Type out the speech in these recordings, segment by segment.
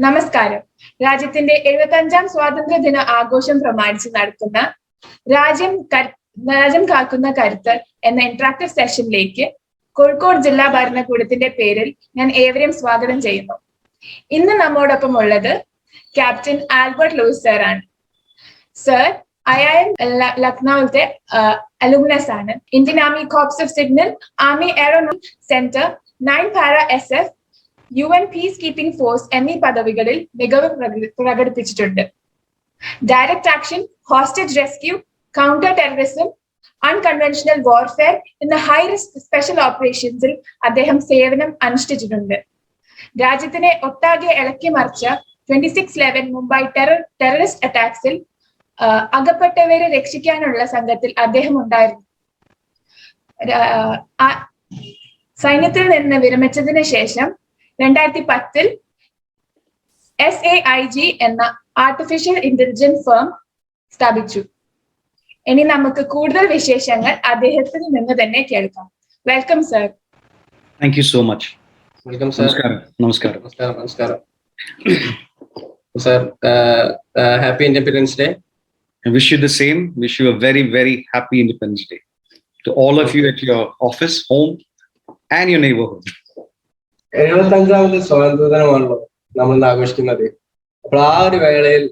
നമസ്കാരം. രാജ്യത്തിന്റെ 75ാം സ്വാതന്ത്ര്യദിന ആഘോഷം പ്രമാണിച്ച് നടത്തുന്ന രാജ്യം കാക്കുന്ന കരുത്ത് എന്ന ഇന്ററാക്റ്റീവ് സെഷനിലേക്ക് കോഴിക്കോട് ജില്ലാ ഭരണകൂടത്തിന്റെ പേരിൽ ഞാൻ ഏവരെയും സ്വാഗതം ചെയ്യുന്നു. ഇന്ന് നമ്മോടൊപ്പം ഉള്ളത് ക്യാപ്റ്റൻ ആൽബർട്ട് ലൂയിസ് സർ ആണ്. സർ IIM ലക്നൌവിലത്തെ അലൂമിനസ് ആണ്. Indian army corps of signal, army aeronautic centre, 9 para SF, UN peace keeping force എന്നീ പദവികളിൽ മികവ് പ്രകടിപ്പിച്ചിട്ടുണ്ട്. Direct action, hostage rescue, counter terrorism, unconventional warfare എന്ന ഹൈ റിസ്ക് സ്പെഷ്യൽ ഓപ്പറേഷൻസിൽ അദ്ദേഹം സേവനം അനുഷ്ഠിച്ചിട്ടുണ്ട്. രാജ്യത്തിനെ ഒട്ടാകെ ഇളക്കി മറിച്ച 26/11 മുംബൈ ടെററിസ്റ്റ് അറ്റാക്സിൽ അകപ്പെട്ടവരെ രക്ഷിക്കാനുള്ള സംഘത്തിൽ അദ്ദേഹം ഉണ്ടായിരുന്നു. സൈന്യത്തിൽ നിന്ന് വിരമിച്ചതിന് ശേഷം 2010 SAIG എന്ന ആർട്ടിഫിഷ്യൽ ഇന്റലിജൻസ് ഫേം സ്ഥാപിച്ചു. ഇനി നമുക്ക് കൂടുതൽ വിശേഷങ്ങൾ അദ്ദേഹത്തിൽ നിന്ന് തന്നെ കേൾക്കാം. Welcome sir. Thank you so much. Welcome sir. Namaskaram. Namaskaram. Sir, happy Independence Day. I wish you the same. Wish you a very, very happy Independence Day to all of you at your office, home, and your neighborhood. 75ാമത് സ്വാതന്ത്ര്യദിനമാണല്ലോ നമ്മൾ ആഘോഷിക്കുന്നത്. അപ്പോൾ ആ ഒരു വേളയിൽ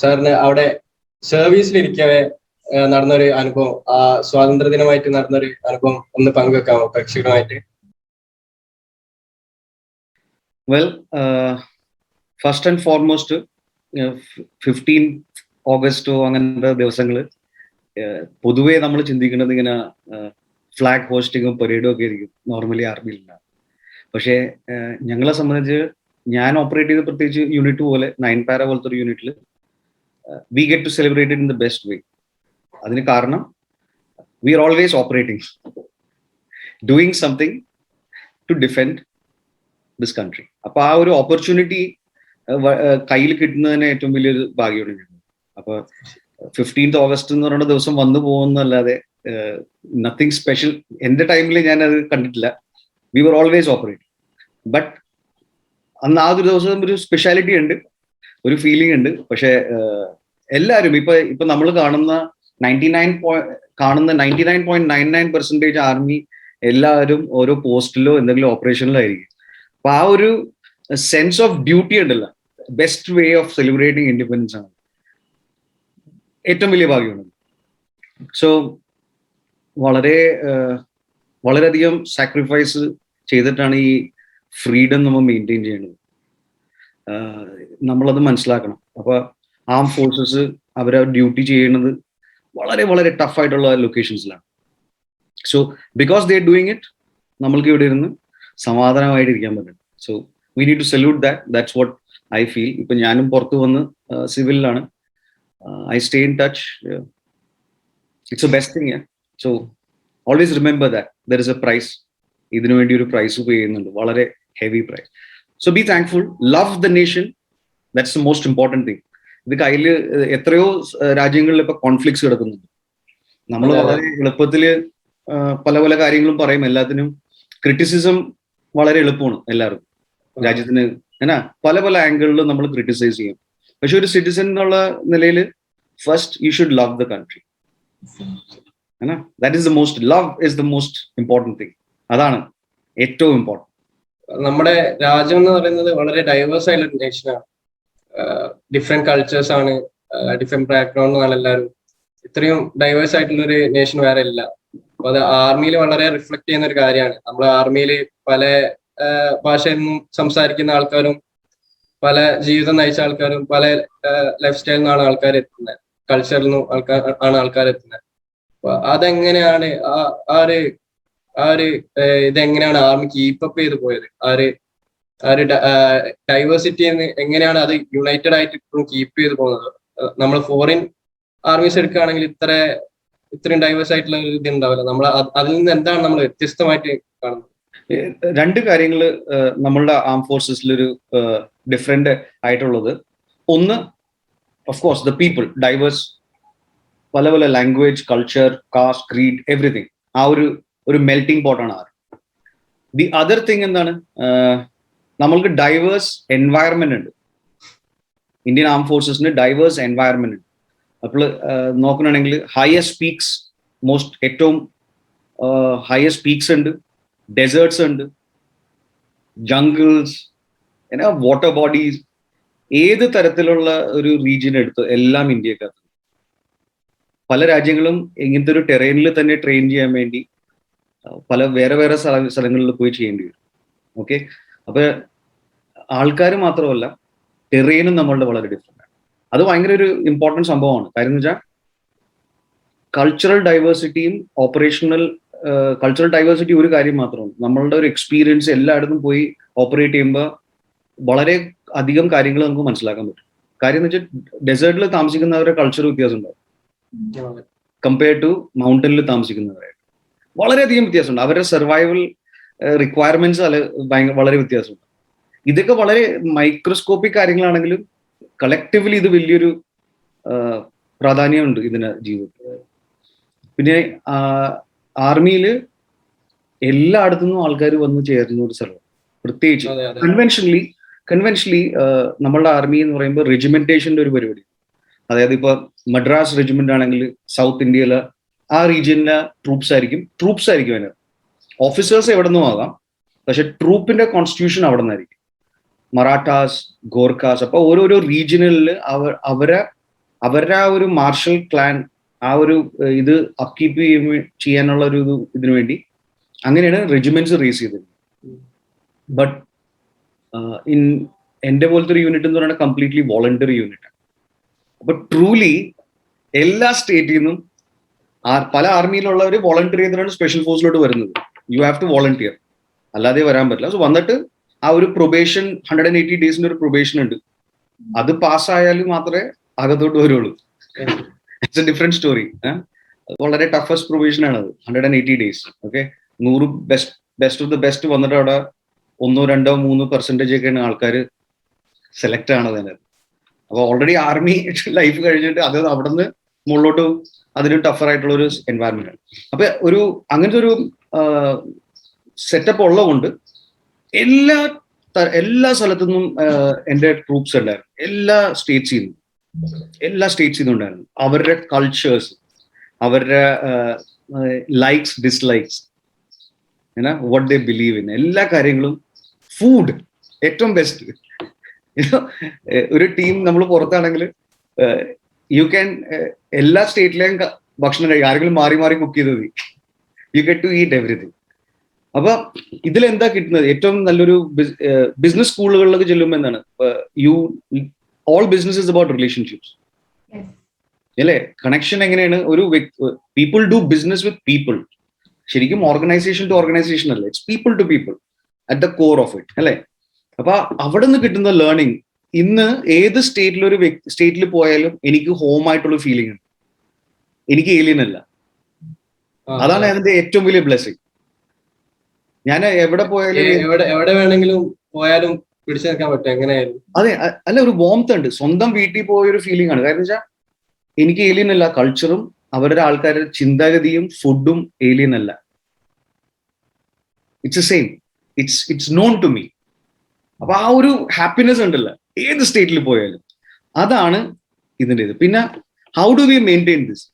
സാറിന് അവിടെ സർവീസിലിരിക്കവേ നടന്നൊരു അനുഭവം, ആ സ്വാതന്ത്ര്യദിനമായിട്ട് നടന്നൊരു അനുഭവം ഒന്ന് പങ്കുവെക്കാമോ പ്രേക്ഷകരുമായിട്ട്? Well, first and foremost, 15 ഓഗസ്റ്റോ അങ്ങനത്തെ ദിവസങ്ങൾ പൊതുവേ നമ്മൾ ചിന്തിക്കുന്നത് ഇങ്ങനെ ഫ്ലാഗ് ഹോസ്റ്റിങ്ങും പരേഡും ഒക്കെ ആയിരിക്കും നോർമലി ആർമിയിലുണ്ടാകും. പക്ഷേ ഞങ്ങളെ സംബന്ധിച്ച് ഞാൻ ഓപ്പറേറ്റ് ചെയ്ത പ്രത്യേകിച്ച് യൂണിറ്റ് പോലെ 9 പാര പോലത്തെ ഒരു യൂണിറ്റിൽ we get to celebrate in the best way. അതിന് കാരണം we are always operating, doing something to defend this country. അപ്പൊ ആ ഒരു ഓപ്പർച്യൂണിറ്റി കയ്യിൽ കിട്ടുന്നതിന് ഏറ്റവും വലിയൊരു ഭാഗ്യമാണ് ഞങ്ങൾ. അപ്പൊ 15th ഓഗസ്റ്റ് എന്ന് പറയുന്ന ദിവസം വന്നു പോകുന്നല്ലാതെ നത്തിങ് സ്പെഷ്യൽ എന്റെ ടൈമിൽ ഞാൻ അത് കണ്ടിട്ടില്ല. We were always operate. But അന്ന് ആ ഒരു ദിവസം ഒരു സ്പെഷ്യാലിറ്റി ഉണ്ട്, ഒരു ഫീലിംഗ് ഉണ്ട്. പക്ഷെ എല്ലാവരും ഇപ്പൊ നമ്മൾ കാണുന്ന 99.99% ആർമി എല്ലാവരും ഓരോ പോസ്റ്റിലോ എന്തെങ്കിലും ഓപ്പറേഷനിലോ ആയിരിക്കും. അപ്പൊ ആ ഒരു സെൻസ് ഓഫ് ഡ്യൂട്ടി ഉണ്ടല്ലോ, best way of celebrating independence ആണ് ഏറ്റവും വലിയ ഭാഗ്യമാണ്. സോ വളരെയധികം സാക്രിഫൈസ് ചെയ്തിട്ടാണ് ഈ ഫ്രീഡം നമ്മൾ മെയിൻറ്റെയിൻ ചെയ്യുന്നത്. നമ്മളത് മനസ്സിലാക്കണം. അപ്പൊ ആം ഫോഴ്സസ് അവരെ ഡ്യൂട്ടി ചെയ്യുന്നത് വളരെ വളരെ ടഫായിട്ടുള്ള ലൊക്കേഷൻസിലാണ്. So because they are doing it, നമ്മൾക്ക് ഇവിടെ ഇരുന്ന് സമാധാനമായിട്ടിരിക്കാൻ പറ്റും. So we need to salute that. That's what I feel. ഇപ്പൊ ഞാനും പുറത്ത് വന്ന് സിവിലിലാണ്. I stay in touch. It's the best thing, yeah. So always remember that there is a price. ഇതിനു വേണ്ടി ഒരു പ്രൈസ് പേ ചെയ്യുന്നുണ്ട്, വളരെ heavy price. So be thankful, love the nation. That's the most important thing. ഇത് കയ്യിൽ എത്രയോ രാജ്യങ്ങളിൽ ഇപ്പൊ കോൺഫ്ലിക്ട്സ് കിടക്കുന്നുണ്ട്. നമ്മൾ വളരെ എളുപ്പത്തിൽ പല പല കാര്യങ്ങളും പറയും. എല്ലാത്തിനും ക്രിറ്റിസിസം വളരെ എളുപ്പമാണ് എല്ലാവർക്കും. രാജ്യത്തിന് പല പല ആംഗിളിൽ നമ്മൾ ക്രിറ്റിസൈസ് ചെയ്യും. പക്ഷെ ഒരു സിറ്റിസൺ എന്നുള്ള നിലയിൽ first you should love the country. That is the most, love is the most important thing. അതാണ് ഏറ്റവും ഇമ്പോർട്ടൻറ്റ്. നമ്മുടെ രാജ്യം എന്ന് പറയുന്നത് വളരെ ഡൈവേഴ്സ് ആയിട്ടുള്ള നേഷനാണ്. ഡിഫറെന്റ് കൾച്ചേഴ്സ് ആണ്, ഡിഫറെന്റ് ബാക്ക്ഗ്രൗണ്ട് ആണ് എല്ലാവരും. ഇത്രയും ഡൈവേഴ്സ് ആയിട്ടുള്ള ഒരു നേഷൻ വേറെ ഇല്ല. അപ്പൊ അത് ആർമിയിൽ വളരെ റിഫ്ലക്ട് ചെയ്യുന്ന ഒരു കാര്യമാണ്. നമ്മൾ ആർമിയിൽ പല ഭാഷയിൽ നിന്നും സംസാരിക്കുന്ന ആൾക്കാരും പല ജീവിതം നയിച്ച ആൾക്കാരും പല ലൈഫ് സ്റ്റൈലിൽ നിന്നാണ് ആൾക്കാർ എത്തുന്നത്, കൾച്ചറിൽ നിന്നും ആണ് ആൾക്കാർ എത്തുന്നത്. അപ്പൊ അതെങ്ങനെയാണ് ഇതെങ്ങനെയാണ് ആർമി കീപ്പപ്പ് ചെയ്ത് പോയത്? ആ ഒരു ഡൈവേഴ്സിറ്റി എങ്ങനെയാണ് അത് യുണൈറ്റഡ് ആയിട്ട് ഇപ്പോഴും കീപ്പ് ചെയ്ത് പോകുന്നത്? നമ്മൾ ഫോറിൻ ആർമീസ് എടുക്കുകയാണെങ്കിൽ ഇത്രയും ഡൈവേഴ്സ് ആയിട്ടുള്ള ഒരു ഇത് ഉണ്ടാവില്ല. നമ്മൾ അതിൽ നിന്ന് എന്താണ് നമ്മൾ വ്യത്യസ്തമായിട്ട് കാണുന്നത്? രണ്ട് കാര്യങ്ങൾ നമ്മളുടെ ആം ഫോഴ്സസിലൊരു ഡിഫറെന്റ് ആയിട്ടുള്ളത്. ഒന്ന്, of course the people, diverse, പല പല language, culture, caste, creed, everything. ആ ഒരു മെൽറ്റിംഗ് പോട്ടാണ് ആർ. ദി അതർ തിങ് എന്താണ്, നമ്മൾക്ക് ഡൈവേഴ്സ് എൻവയറമെന്റ് ഉണ്ട്. ഇന്ത്യൻ ആം ഫോഴ്സസിന് ഡൈവേഴ്സ് എൻവയറമെന്റ് ഉണ്ട്. അപ്പോൾ നോക്കുകയാണെങ്കിൽ ഹയസ്റ്റ് പീക്സ്, ഏറ്റവും ഹയസ്റ്റ് പീക്സ് ഉണ്ട്, ഡെസേർട്സ് ഉണ്ട്, ജംഗിൾസ്, വാട്ടർ ബോഡീസ്. ഏത് തരത്തിലുള്ള ഒരു റീജിയൻ എടുത്ത് എല്ലാം ഇന്ത്യക്കകത്ത്. പല രാജ്യങ്ങളും ഇങ്ങനത്തെ ഒരു ടെറൈനിൽ തന്നെ ട്രെയിൻ ചെയ്യാൻ വേണ്ടി പല വേറെ വേറെ സ്ഥലങ്ങളിൽ പോയി ചെയ്യേണ്ടി വരും. ഓക്കെ, അപ്പൊ ആൾക്കാർ മാത്രമല്ല, ടെറൈനും നമ്മളുടെ വളരെ ഡിഫറെന്റ് ആണ്. അത് ഭയങ്കര ഒരു ഇമ്പോർട്ടൻറ്റ് സംഭവമാണ്. കാര്യം എന്ന് വെച്ചാൽ കൾച്ചറൽ ഡൈവേഴ്സിറ്റിയും കൾച്ചറൽ ഡൈവേഴ്സിറ്റി ഒരു കാര്യം മാത്രമാണ്. നമ്മളുടെ ഒരു എക്സ്പീരിയൻസ് എല്ലായിടത്തും പോയി ഓപ്പറേറ്റ് ചെയ്യുമ്പോൾ വളരെ അധികം കാര്യങ്ങൾ നമുക്ക് മനസ്സിലാക്കാൻ പറ്റും. കാര്യം എന്ന് വെച്ചാൽ ഡെസേർട്ടിൽ താമസിക്കുന്നവരുടെ കൾച്ചർ വ്യത്യാസം ഉണ്ടാവും കമ്പയർ ടു മൗണ്ടനിൽ താമസിക്കുന്നവരെ. വളരെയധികം വ്യത്യാസമുണ്ട്. അവരുടെ സർവൈവൽ റിക്വയർമെന്റ്സ് വളരെ വ്യത്യാസമുണ്ട്. ഇതൊക്കെ വളരെ മൈക്രോസ്കോപ്പിക് കാര്യങ്ങളാണെങ്കിലും കളക്റ്റീവ്ലി ഇത് വലിയൊരു പ്രാധാന്യമുണ്ട് ഇതിന് ജീവിതത്തിൽ. പിന്നെ ആർമിയിൽ എല്ലായിടത്തുനിന്നും ആൾക്കാർ വന്ന് ചേരുന്ന ഒരു സ്ഥലം. പ്രത്യേകിച്ച് കൺവെൻഷനലി നമ്മളുടെ ആർമി എന്ന് പറയുമ്പോൾ റെജിമെന്റേഷന്റെ ഒരു പരിപാടി. അതായത് ഇപ്പൊ മദ്രാസ് റെജിമെന്റ് ആണെങ്കിൽ സൗത്ത് ഇന്ത്യയിലെ ആ റീജിയനിലെ ട്രൂപ്സ് ആയിരിക്കും അതിന്. ഓഫീസേഴ്സ് എവിടെ നിന്നും ആകാം, പക്ഷെ ട്രൂപ്പിന്റെ കോൺസ്റ്റിറ്റ്യൂഷൻ അവിടെ നിന്നായിരിക്കും. മറാഠാസ്, ഗോർഖാസ്. അപ്പൊ ഓരോരോ റീജിയനിൽ അവരുടെ ആ ഒരു മാർഷൽ ക്ലാൻ ആ ഒരു ഇത് അപ്കീപ്പ് ചെയ്യാനുള്ള ഒരു ഇതിനു വേണ്ടി അങ്ങനെയാണ് റെജിമെന്റ്സ് റേസ് ചെയ്തത്. ബട്ട് എന്റെ പോലത്തെ ഒരു യൂണിറ്റ് എന്ന് പറയുന്നത് കംപ്ലീറ്റ്ലി വോളണ്ടറി യൂണിറ്റ് ആണ്. അപ്പൊ ട്രൂലി എല്ലാ സ്റ്റേറ്റിൽ നിന്നും പല ആർമിയിലുള്ളവർ വോളണ്ടറി ചെയ്തിട്ടാണ് സ്പെഷ്യൽ ഫോഴ്സിലോട്ട് വരുന്നത്. യു ഹാവ് ടു വോളണ്ടിയർ, അല്ലാതെ വരാൻ പറ്റില്ല. സോ വന്നിട്ട് ആ ഒരു പ്രൊബേഷൻ 180 ഡേയ്സിന്റെ ഒരു പ്രൊബേഷൻ ഉണ്ട്. അത് പാസ്സായാലും മാത്രമേ അകത്തോട്ട് വരുള്ളൂ. It's A different story. വളരെ ടഫസ്റ്റ് പ്രൊബേഷൻ ആണ് അത്, 180 days. Okay, 100 best of the best വന്നിട്ട് അവിടെ 1, 2, 3% ഒക്കെയാണ് ആൾക്കാർ സെലക്ട് ആണത് അതിനകത്ത്. അപ്പൊ ഓൾറെഡി ആർമി ലൈഫ് കഴിഞ്ഞിട്ട് അത് അവിടെ നിന്ന് മുകളിലോട്ട് അതിന് ടഫർ ആയിട്ടുള്ള ഒരു എൻവയറമെന്റ് ആണ്. അപ്പൊ അങ്ങനത്തെ ഒരു സെറ്റപ്പ് ഉള്ളതുകൊണ്ട് എല്ലാ സ്ഥലത്തു നിന്നും എൻ്റെ ട്രൂപ്സ് ഉണ്ടായിരുന്നു. എല്ലാ സ്റ്റേറ്റ്സിൽ നിന്നും ഉണ്ടായിരുന്നു. അവരുടെ കൾച്ചേഴ്സ്, അവരുടെ likes, dislikes, what they believe in, എല്ലാ കാര്യങ്ങളും. ഫുഡ് ഏറ്റവും ബെസ്റ്റ്. ഒരു ടീം നമ്മൾ പുറത്താണെങ്കിൽ യു ക്യാൻ എല്ലാ സ്റ്റേറ്റിലെയും ഭക്ഷണം കഴിക്കും. ആരെങ്കിലും മാറി മാറി കുക്ക് ചെയ്ത് മതി. You get to eat everything. അപ്പൊ ഇതിലെന്താ കിട്ടുന്നത്? ഏറ്റവും നല്ലൊരു ബിസിനസ് സ്കൂളുകളിലൊക്കെ ചെല്ലുമ്പോൾ എന്താണ്, all business is about relationships അല്ലേ? കണക്ഷൻ എങ്ങനെയാണ്? People do business with people. ശരിക്കും ഓർഗനൈസേഷൻ ടു ഓർഗനൈസേഷൻ അല്ല, it's people to people at the core of it അല്ലേ? അപ്പൊ അവിടെ നിന്ന് കിട്ടുന്ന ലേണിംഗ് ഇന്ന് ഏത് സ്റ്റേറ്റിൽ പോയാലും എനിക്ക് ഹോം ആയിട്ടുള്ള ഫീലിംഗ് ഉണ്ട്. എനിക്ക് ഏലിയൻ അല്ല. അതാണ് അതിന്റെ ഏറ്റവും വലിയ ബ്ലെസ്സിങ്. ഞാൻ എവിടെ പോയാലും എവിടെ വേണമെങ്കിലും പോയാലും പിടിച്ചു നിൽക്കാൻ പറ്റും എങ്ങനെയായാലും. അതെ, അല്ല, ഒരു വോംത്ത് ഉണ്ട്. സ്വന്തം വീട്ടിൽ പോയൊരു ഫീലിംഗ് ആണ്. കാരണം വെച്ചാൽ എനിക്ക് ഏലിയൻ അല്ല. കൾച്ചറും അവരുടെ ആൾക്കാരുടെ ചിന്താഗതിയും ഫുഡും ഏലിയൻ അല്ല. It's same. It's known to me. അപ്പൊ ആ ഒരു ഹാപ്പിനെസ് ഉണ്ടല്ലോ ഏത് സ്റ്റേറ്റിൽ പോയാലും, അതാണ് ഇതിൻ്റെ ഇത്. പിന്നെ how do we maintain this?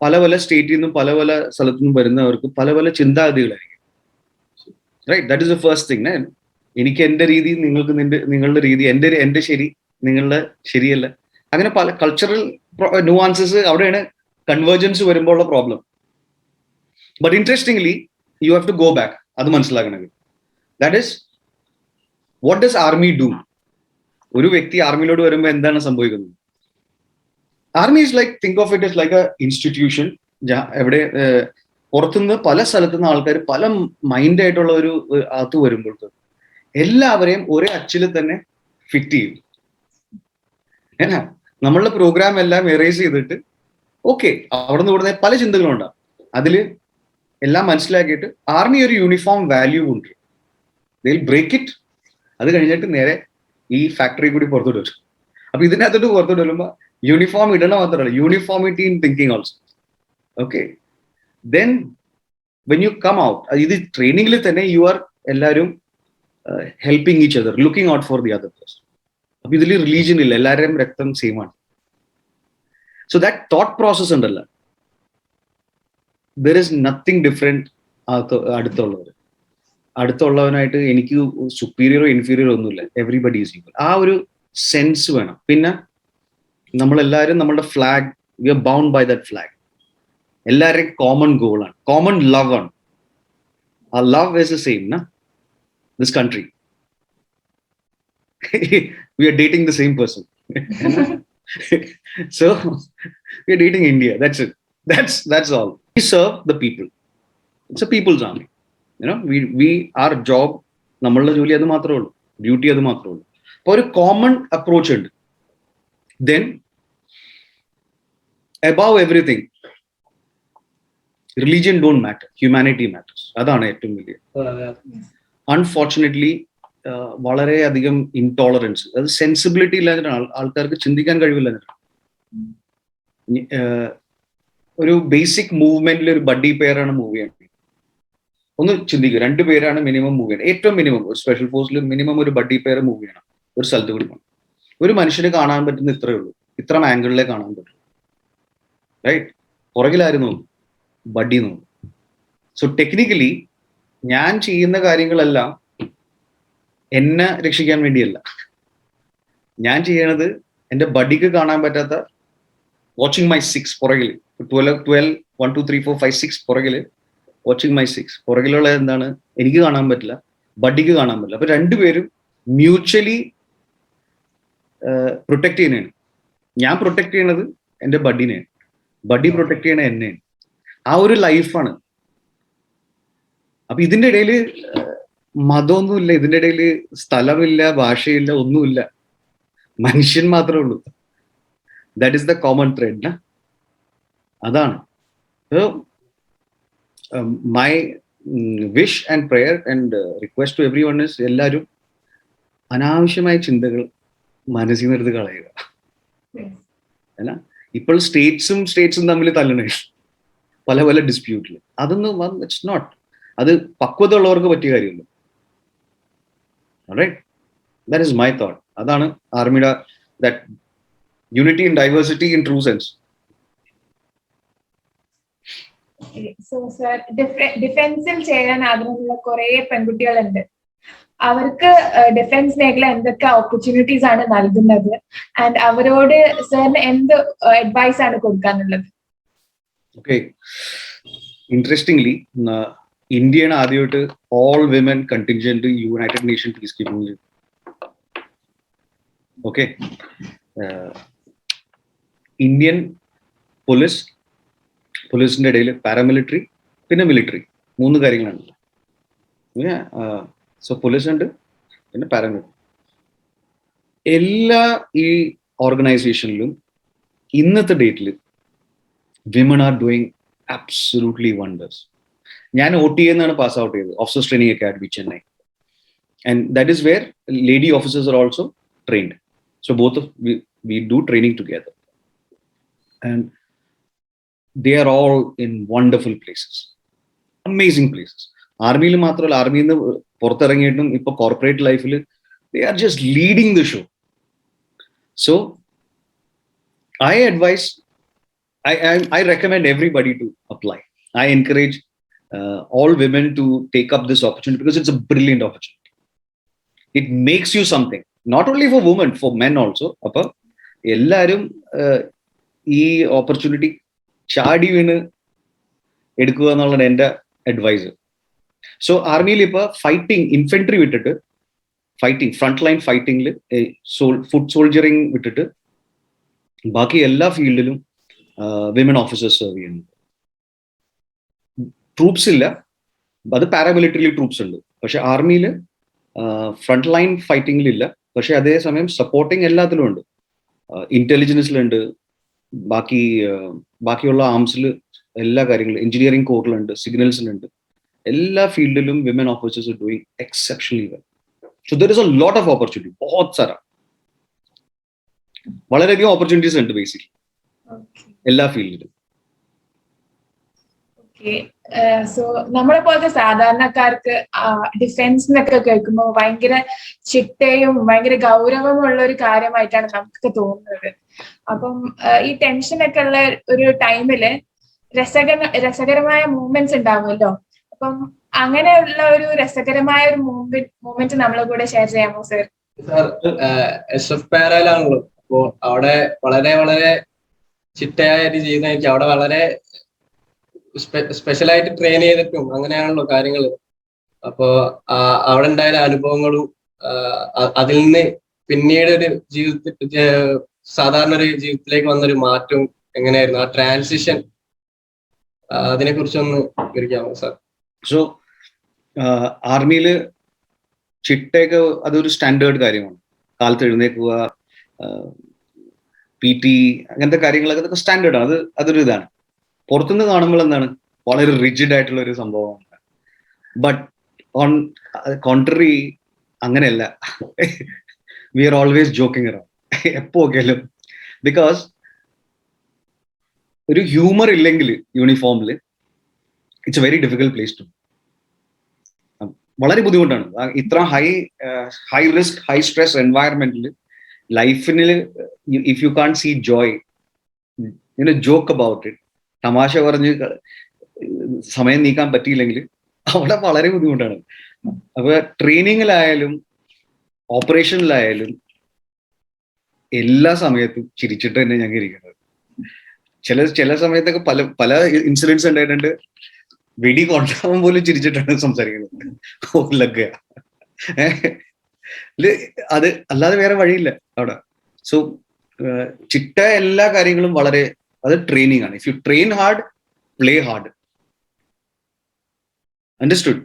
പല പല സ്റ്റേറ്റിൽ നിന്നും പല പല സ്ഥലത്തു നിന്നും വരുന്നവർക്ക് പല പല ചിന്താഗതികളായിരിക്കും. Right, that is the first thing. എനിക്ക് എൻ്റെ രീതി, നിങ്ങൾക്ക് നിങ്ങളുടെ രീതി, എൻ്റെ ശരി നിങ്ങളുടെ ശരിയല്ല. അങ്ങനെ പല കൾച്ചറൽ നുവാൻസസ്, അവിടെയാണ് കൺവേർജൻസ് വരുമ്പോൾ ഉള്ള problem. But interestingly you have to go back. അത് മനസ്സിലാക്കണമെങ്കിൽ that is what does army do? ഒരു വ്യക്തി ആർമിയിലോട്ട് വരുമ്പോൾ എന്താണ് സംഭവിക്കുന്നത്? Army is like, think of it is like a institution. എവിടെ പുറത്തുനിന്ന് പല സ്ഥലത്തുനിന്ന് ആൾക്കാർ പല മൈൻഡായിട്ടുള്ള ഒരു അകത്ത് വരുമ്പോഴത്തെ എല്ലാവരെയും ഒരേ അച്ചിൽ തന്നെ ഫിറ്റ് ചെയ്യും. ഏനാ നമ്മളുടെ പ്രോഗ്രാം എല്ലാം എറേസ് ചെയ്തിട്ട് ഓക്കെ, അവിടെ നിന്ന് ഇവിടുന്ന് പല ചിന്തകളുണ്ടാവും. അതിൽ എല്ലാം മനസ്സിലാക്കിയിട്ട് ആർമി ഒരു യൂണിഫോം വാല്യൂ ഉണ്ട്. They will break it. അത് കഴിഞ്ഞിട്ട് നേരെ ഈ ഫാക്ടറി കൂടി പുറത്തോട്ട് വരും. അപ്പൊ ഇതിനകത്തോട്ട് പുറത്തോട്ട് വരുമ്പോൾ യൂണിഫോം ഇടണം മാത്രമല്ല, uniformity in thinking also. Okay, then when you come out, ഇത് ട്രെയിനിങ്ങിൽ തന്നെ യു ആർ എല്ലാവരും helping each other, looking out for the other person. അപ്പൊ ഇതിൽ റിലീജിയൻ ഇല്ല, എല്ലാവരുടെയും രക്തം സെയിം ആണ്. സോ ദാറ്റ് തോട്ട് പ്രോസസ് ഉണ്ടല്ലോ, ദർ ഇസ് നത്തിങ് ഡിഫറെന്റ്. അടുത്തുള്ളവനായിട്ട് എനിക്ക് സുപ്പീരിയറോ ഇൻഫീരിയറോ ഒന്നുമില്ല, എവറിബഡി ഈസ് ഈക്വൽ. ആ ഒരു സെൻസ് വേണം. പിന്നെ നമ്മളെല്ലാവരും നമ്മളുടെ flag, we are bound by that flag. എല്ലാവരുടെയും കോമൺ ഗോളാണ്, കോമൺ ലവ് ആണ്. ആ love is the same na this country. We are dating the same person. So we are dating India, that's it. That's all. We serve the people. It's a people's army. You know, we our job, നമ്മളുടെ ജോലി അത് മാത്രമേ ഉള്ളൂ, duty അത് മാത്രമേ ഉള്ളൂ. അപ്പോൾ ഒരു കോമൺ അപ്രോച്ച് ഉണ്ട്. Then above everything, religion don't matter, humanity matters. അതാണ് ഏറ്റവും വലിയ. അൺഫോർച്ചുനേറ്റ്ലി വളരെയധികം ഇൻടോളറൻസ്, അത് സെൻസിബിലിറ്റി ഇല്ലാതിട്ടാണ്, ആൾക്കാർക്ക് ചിന്തിക്കാൻ കഴിവില്ല. ഒരു ബേസിക് മൂവ്മെന്റിൽ ഒരു ബഡ്ഡി പെയറാണ് മൂവ് ചെയ്യേണ്ടത്. ഒന്ന് ചിന്തിക്കുക, 2 പേരാണ് മിനിമം മൂവ് ചെയ്യണം. ഏറ്റവും മിനിമം ഒരു സ്പെഷ്യൽ ഫോഴ്സിൽ മിനിമം ഒരു ബഡ്ഡി പെയർ മൂവ് ചെയ്യണം ഒരു സ്ഥലത്ത് കൂടി പോകണം. ഒരു മനുഷ്യന് കാണാൻ പറ്റുന്ന ഇത്രയേ ഉള്ളൂ, ഇത്ര ആംഗിളിലേ കാണാൻ പറ്റും. റൈറ്റ്? പുറകിലാരും നോക്കും, ബഡ്ഡി നോക്കും. സോ ടെക്നിക്കലി ഞാൻ ചെയ്യുന്ന കാര്യങ്ങളെല്ലാം എന്നെ രക്ഷിക്കാൻ വേണ്ടിയല്ല. ഞാൻ ചെയ്യണത് എൻ്റെ ബഡിക്ക് കാണാൻ പറ്റാത്ത വാച്ചിങ് മൈ 6 പുറകിൽ 12 1 2 3 4 5 6 പുറകിൽ വാച്ചിങ് മൈ 6 പുറകിലുള്ള എന്താണ് എനിക്ക് കാണാൻ പറ്റില്ല, ബഡിക്ക് കാണാൻ പറ്റില്ല. അപ്പൊ 2 പേരും മ്യൂച്വലി പ്രൊട്ടക്ട് ചെയ്യുന്നതാണ്. ഞാൻ പ്രൊട്ടക്ട് ചെയ്യണത് എൻ്റെ ബഡിനെയാണ്, ബഡി പ്രൊട്ടക്ട് ചെയ്യണ എന്നെയാണ്. ആ ഒരു ലൈഫാണ്. അപ്പൊ ഇതിന്റെ ഇടയിൽ മതമൊന്നുമില്ല, ഇതിന്റെ ഇടയിൽ സ്ഥലമില്ല, ഭാഷയില്ല, ഒന്നുമില്ല, മനുഷ്യൻ മാത്രമേ ഉള്ളൂ. That is the common thread. അതാണ് my wish and prayer and request to every one is, എല്ലാവരും അനാവശ്യമായ ചിന്തകൾ മനസ്സിൽ നിന്ന് എടുത്ത് കളയുക. അല്ല, ഇപ്പോൾ സ്റ്റേറ്റ്സും തമ്മിൽ തല്ലണേ പല പല ഡിസ്പ്യൂട്ടിൽ. അതൊന്നും ഇറ്റ്സ് നോട്ട്, അത് പക്വത ഉള്ളവർക്ക് പറ്റിയ കാര്യമല്ല. Alright, that is my thought. അതാണ് ആർമിയുടെ that unity and diversity in true sense. So sir, ഡിഫൻസിൽ ചേരാൻ ആഗ്രഹമുള്ള കുറെ പെൺകുട്ടികളുണ്ട്. അവർക്ക് ഡിഫൻസ് മേഖല എന്തൊക്കെ ഓപ്പർച്യൂണിറ്റീസ് ആണ് നൽകുന്നത്, ആൻഡ് അവരോട് സാറിന് എന്ത് അഡ്വൈസ് ആണ് കൊടുക്കാനുള്ളത്? Okay, interestingly, ഇന്ത്യയാണ് ആദ്യമായിട്ട് all women contingent United nation peace keeping. Okay, Indian പോലീസിന്റെ ഇടയിൽ പാരാമിലിറ്ററി പിന്നെ മിലിറ്ററി 3 കാര്യങ്ങളാണ്. സോ പോലീസ് ഉണ്ട്, പിന്നെ പാരാമിലിറ്ററി. എല്ലാ ഈ ഓർഗനൈസേഷനിലും ഇന്നത്തെ ഡേറ്റിൽ women are doing absolutely wonders. ഞാൻ OTA എന്നാണ് പാസ് ഔട്ട് ചെയ്തത്, officers training academy, Chennai. And that is where lady officers are also trained. So both of we do training together, and they are all in wonderful places, amazing places. ആർമിയിൽ മാത്രമല്ല, ആർമിയിൽ നിന്ന് പുറത്തിറങ്ങിയിട്ടും ഇപ്പൊ corporate ലൈഫിൽ they are just leading the show. So I advise, I recommend everybody to apply. I encourage all women to take up this opportunity because it's a brilliant opportunity. It makes you something, not only for women, for men also. Appa ellarum ee opportunity chaadi veenu edukkuva ennullana ende advice. So army il ipa fighting infantry vittittu fighting frontline fighting il foot soldiering vittittu baaki ella field ilum women officers serve ചെയ്യുന്നു. Troops ഇല്ല, അത് paramilitary troops ഉണ്ട്. പക്ഷെ ആർമിയിൽ front line ഫൈറ്റിംഗിലില്ല, പക്ഷെ അതേസമയം supporting എല്ലാത്തിലും ഉണ്ട്. ഇന്റലിജൻസിലുണ്ട്, ബാക്കിയുള്ള ആംസിൽ എല്ലാ കാര്യങ്ങളും, എഞ്ചിനീയറിംഗ് കോറിലുണ്ട്, സിഗ്നൽസിലുണ്ട്. എല്ലാ ഫീൽഡിലും women officers are doing exceptionally well. So there is a lot of opportunity, ബഹുത് സാര, വളരെയധികം ഓപ്പർച്യൂണിറ്റീസ് ഉണ്ട് ബേസിക്കലി എല്ലാ ഫീൽഡിലും. Okay. സോ നമ്മളെ പോലത്തെ സാധാരണക്കാർക്ക് ഡിഫൻസിനൊക്കെ കേൾക്കുമ്പോൾ ഭയങ്കര ചിട്ടയും ഭയങ്കര ഗൗരവമുള്ള ഒരു കാര്യമായിട്ടാണ് നമുക്കൊക്കെ തോന്നുന്നത്. അപ്പം ഈ ടെൻഷനൊക്കെ ഉള്ള ഒരു ടൈമില് രസകരമായ മൂവ്മെന്റ്സ് ഉണ്ടാവുമല്ലോ. അപ്പം അങ്ങനെയുള്ള ഒരു രസകരമായ ഒരു മൂവ്മെന്റ് നമ്മളെ കൂടെ ഷെയർ ചെയ്യാമോ സർ? സാർ, SF പാരയിലാണല്ലോ, അപ്പോ അവിടെ വളരെ വളരെ ചിട്ടയായിട്ട് ചെയ്യുന്നതായിരിക്കും. അവിടെ വളരെ സ്പെഷ്യലായിട്ട് ട്രെയിൻ ചെയ്തിട്ടും അങ്ങനെയാണല്ലോ കാര്യങ്ങൾ. അപ്പോ അവിടെ ഉണ്ടായ അനുഭവങ്ങളും അതിൽ നിന്ന് പിന്നീട് ഒരു ജീവിതത്തിൽ സാധാരണ ഒരു ജീവിതത്തിലേക്ക് വന്നൊരു മാറ്റവും എങ്ങനെയായിരുന്നു ആ ട്രാൻസിഷൻ, അതിനെ കുറിച്ചൊന്ന് വിവരിക്കാമോ സാർ? സോ ആർമിയില് ചിട്ടയൊക്കെ അതൊരു സ്റ്റാൻഡേർഡ് കാര്യമാണ്. കാലത്ത് എഴുന്നേക്കുക, PT, അങ്ങനത്തെ കാര്യങ്ങളൊക്കെ അതൊക്കെ സ്റ്റാൻഡേർഡാണ്. അതൊരു ഇതാണ്. പുറത്തുനിന്ന് കാണുമ്പോൾ എന്താണ്, വളരെ റിജിഡ് ആയിട്ടുള്ള ഒരു സംഭവമാണ്. ബട്ട് ഓൺ കോൺട്രറി അങ്ങനെയല്ല. We are always joking around എപ്പോ ഒക്കെയാലും. ബിക്കോസ് ഒരു ഹ്യൂമർ ഇല്ലെങ്കിൽ യൂണിഫോമിൽ it's a very difficult place to. വളരെ ബുദ്ധിമുട്ടാണ്. ഇത്ര ഹൈ റിസ്ക് ഹൈ സ്ട്രെസ് എൻവയറമെന്റിൽ ലൈഫിൽ if you can't see joy, joke about it, തമാശ പറഞ്ഞ് സമയം നീക്കാൻ പറ്റിയില്ലെങ്കിൽ അവിടെ വളരെ ബുദ്ധിമുട്ടാണ്. അപ്പൊ ട്രെയിനിങ്ങിലായാലും ഓപ്പറേഷനിലായാലും എല്ലാ സമയത്തും ചിരിച്ചിട്ട് തന്നെ ഞങ്ങൾ ഇരിക്കുന്നത്. ചില സമയത്തൊക്കെ പല ഇൻസിഡൻസ് ഉണ്ടായിട്ടുണ്ട്. വെടി കൊണ്ടാവാൻ പോലും ചിരിച്ചിട്ടാണ് സംസാരിക്കുന്നത്. ലഗ്ഗ അത് അല്ലാതെ വേറെ വഴിയില്ല അവിടെ. സോ ചിട്ട എല്ലാ കാര്യങ്ങളും വളരെ, അത് ട്രെയിനിങ് ആണ്. If you train hard, play hard. Understood?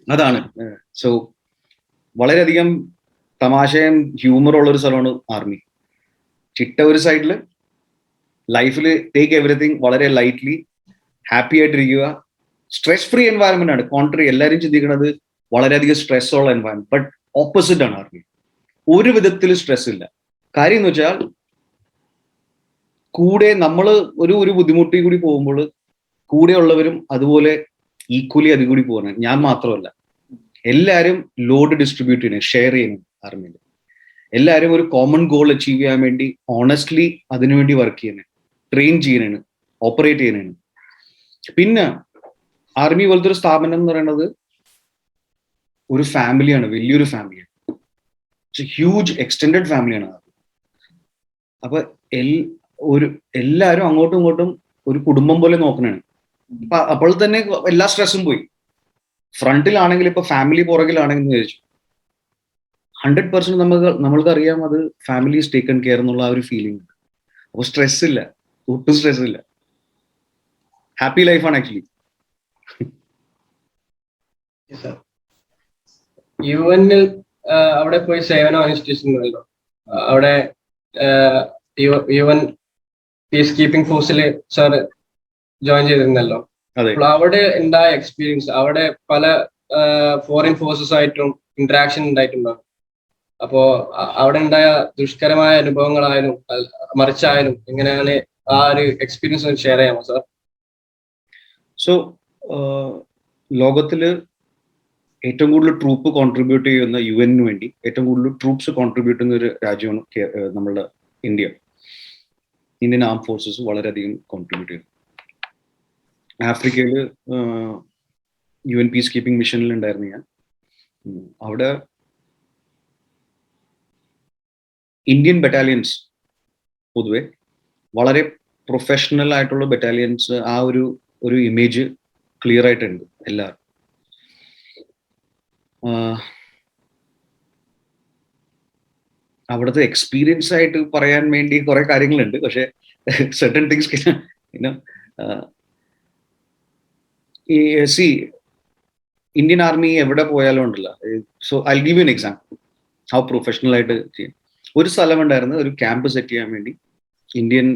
അതാണ്. സോ വളരെയധികം തമാശയും ഹ്യൂമറുള്ള ഒരു സ്ഥലമാണ് ആർമി. ചിട്ട ഒരു സൈഡില്, ലൈഫിൽ ടേക്ക് എവറിത്തിങ് വളരെ ലൈറ്റ്ലി, ഹാപ്പി ആയിട്ടിരിക്കുക. സ്ട്രെസ് ഫ്രീ എൻവയറമെന്റ് ആണ്. കോൺട്രി എല്ലാവരും ചിന്തിക്കുന്നത് വളരെയധികം സ്ട്രെസ് ഉള്ള എൻവയറമെന്റ്. ബട്ട് ഓപ്പോസിറ്റ് ആണ് ആർമി. ഒരു വിധത്തിൽ സ്ട്രെസ് ഇല്ല. കാര്യം എന്ന് വെച്ചാൽ കൂടെ നമ്മൾ ഒരു ബുദ്ധിമുട്ടി കൂടി പോകുമ്പോൾ കൂടെ ഉള്ളവരും അതുപോലെ ഈക്വലി അത് കൂടി പോകുന്നത്. ഞാൻ മാത്രമല്ല, എല്ലാവരും ലോഡ് ഡിസ്ട്രിബ്യൂട്ട് ചെയ്യണം, ഷെയർ ചെയ്യണം. ആർമിയിൽ എല്ലാവരും ഒരു കോമൺ ഗോൾ അച്ചീവ് ചെയ്യാൻ വേണ്ടി ഓണസ്റ്റ്ലി അതിനുവേണ്ടി വർക്ക് ചെയ്യണേ, ട്രെയിൻ ചെയ്യണേണ്, ഓപ്പറേറ്റ് ചെയ്യണേണ്. പിന്നെ ആർമി പോലത്തെ ഒരു സ്ഥാപനം എന്ന് പറയുന്നത് ഒരു ഫാമിലിയാണ്, വലിയൊരു ഫാമിലിയാണ്. ഹ്യൂജ് എക്സ്റ്റെൻഡഡ് ഫാമിലിയാണ്. അപ്പൊ എല്ലാവരും അങ്ങോട്ടും ഇങ്ങോട്ടും ഒരു കുടുംബം പോലെ നോക്കണാണ്. അപ്പൊ അപ്പോൾ തന്നെ എല്ലാ സ്ട്രെസ്സും പോയി. ഫ്രണ്ടിലാണെങ്കിൽ ഇപ്പൊ ഫാമിലി പുറകിലാണെങ്കിൽ വിചാരിച്ചു 100% നമ്മൾക്ക് അറിയാം അത് ഫാമിലി ഈസ് ടേക്കൺ കെയർ എന്നുള്ള ആ ഒരു ഫീലിംഗ് ഉണ്ട്. അപ്പൊ സ്ട്രെസ് ഇല്ല, ഒട്ടും സ്ട്രെസ് ഇല്ല. ഹാപ്പി ലൈഫാണ് ആക്ച്വലി. UN-ൽ അവിടെ പോയി സേവനം അനുഷ്ഠിച്ചിട്ടുണ്ടല്ലോ. അവിടെ UN പീസ് കീപ്പിംഗ് ഫോഴ്സിൽ സാർ ജോയിൻ ചെയ്തിരുന്നല്ലോ. അവിടെ ഉണ്ടായ എക്സ്പീരിയൻസ്, അവിടെ പല ഫോറിൻ ഫോഴ്സസ് ആയിട്ടും ഇന്ററാക്ഷൻ ഉണ്ടായിട്ടുണ്ടോ? അപ്പോ അവിടെ ഉണ്ടായ ദുഷ്കരമായ അനുഭവങ്ങളായാലും മറിച്ചായാലും എങ്ങനെയാണ് ആ ഒരു എക്സ്പീരിയൻസ് ഷെയർ ചെയ്യാമോ സാർ? സോ ലോകത്തില് ഏറ്റവും കൂടുതൽ ട്രൂപ്പ് കോൺട്രിബ്യൂട്ട് ചെയ്യുന്ന UN വേണ്ടി ഏറ്റവും കൂടുതൽ ട്രൂപ്സ് കോൺട്രിബ്യൂട്ട് ചെയ്യുന്ന ഒരു രാജ്യമാണ് നമ്മളുടെ ഇന്ത്യൻ ആം ഫോഴ്സസ് വളരെയധികം കോൺട്രിബ്യൂട്ട് ചെയ്തു. ആഫ്രിക്കയിൽ UN പീസ് കീപ്പിംഗ് മിഷനിൽ ഉണ്ടായിരുന്നു ഞാൻ. അവിടെ ഇന്ത്യൻ ബറ്റാലിയൻസ് പൊതുവെ വളരെ പ്രൊഫഷണൽ ആയിട്ടുള്ള ബറ്റാലിയൻസ്, ആ ഒരു ഇമേജ് ക്ലിയർ ആയിട്ടുണ്ട് എല്ലാവരും. അവിടുത്തെ എക്സ്പീരിയൻസ് ആയിട്ട് പറയാൻ വേണ്ടി കുറെ കാര്യങ്ങളുണ്ട്. പക്ഷെ സർട്ടൻ തിങ്സ് ഇന്ത്യൻ ആർമി എവിടെ പോയാലും ഉണ്ടല്ലോ. So I give you an example how professional ആയിട്ട് ചെയ്യാം. ഒരു സ്ഥലം ഉണ്ടായിരുന്നു, ഒരു ക്യാമ്പ് സെറ്റ് ചെയ്യാൻ വേണ്ടി ഇന്ത്യൻ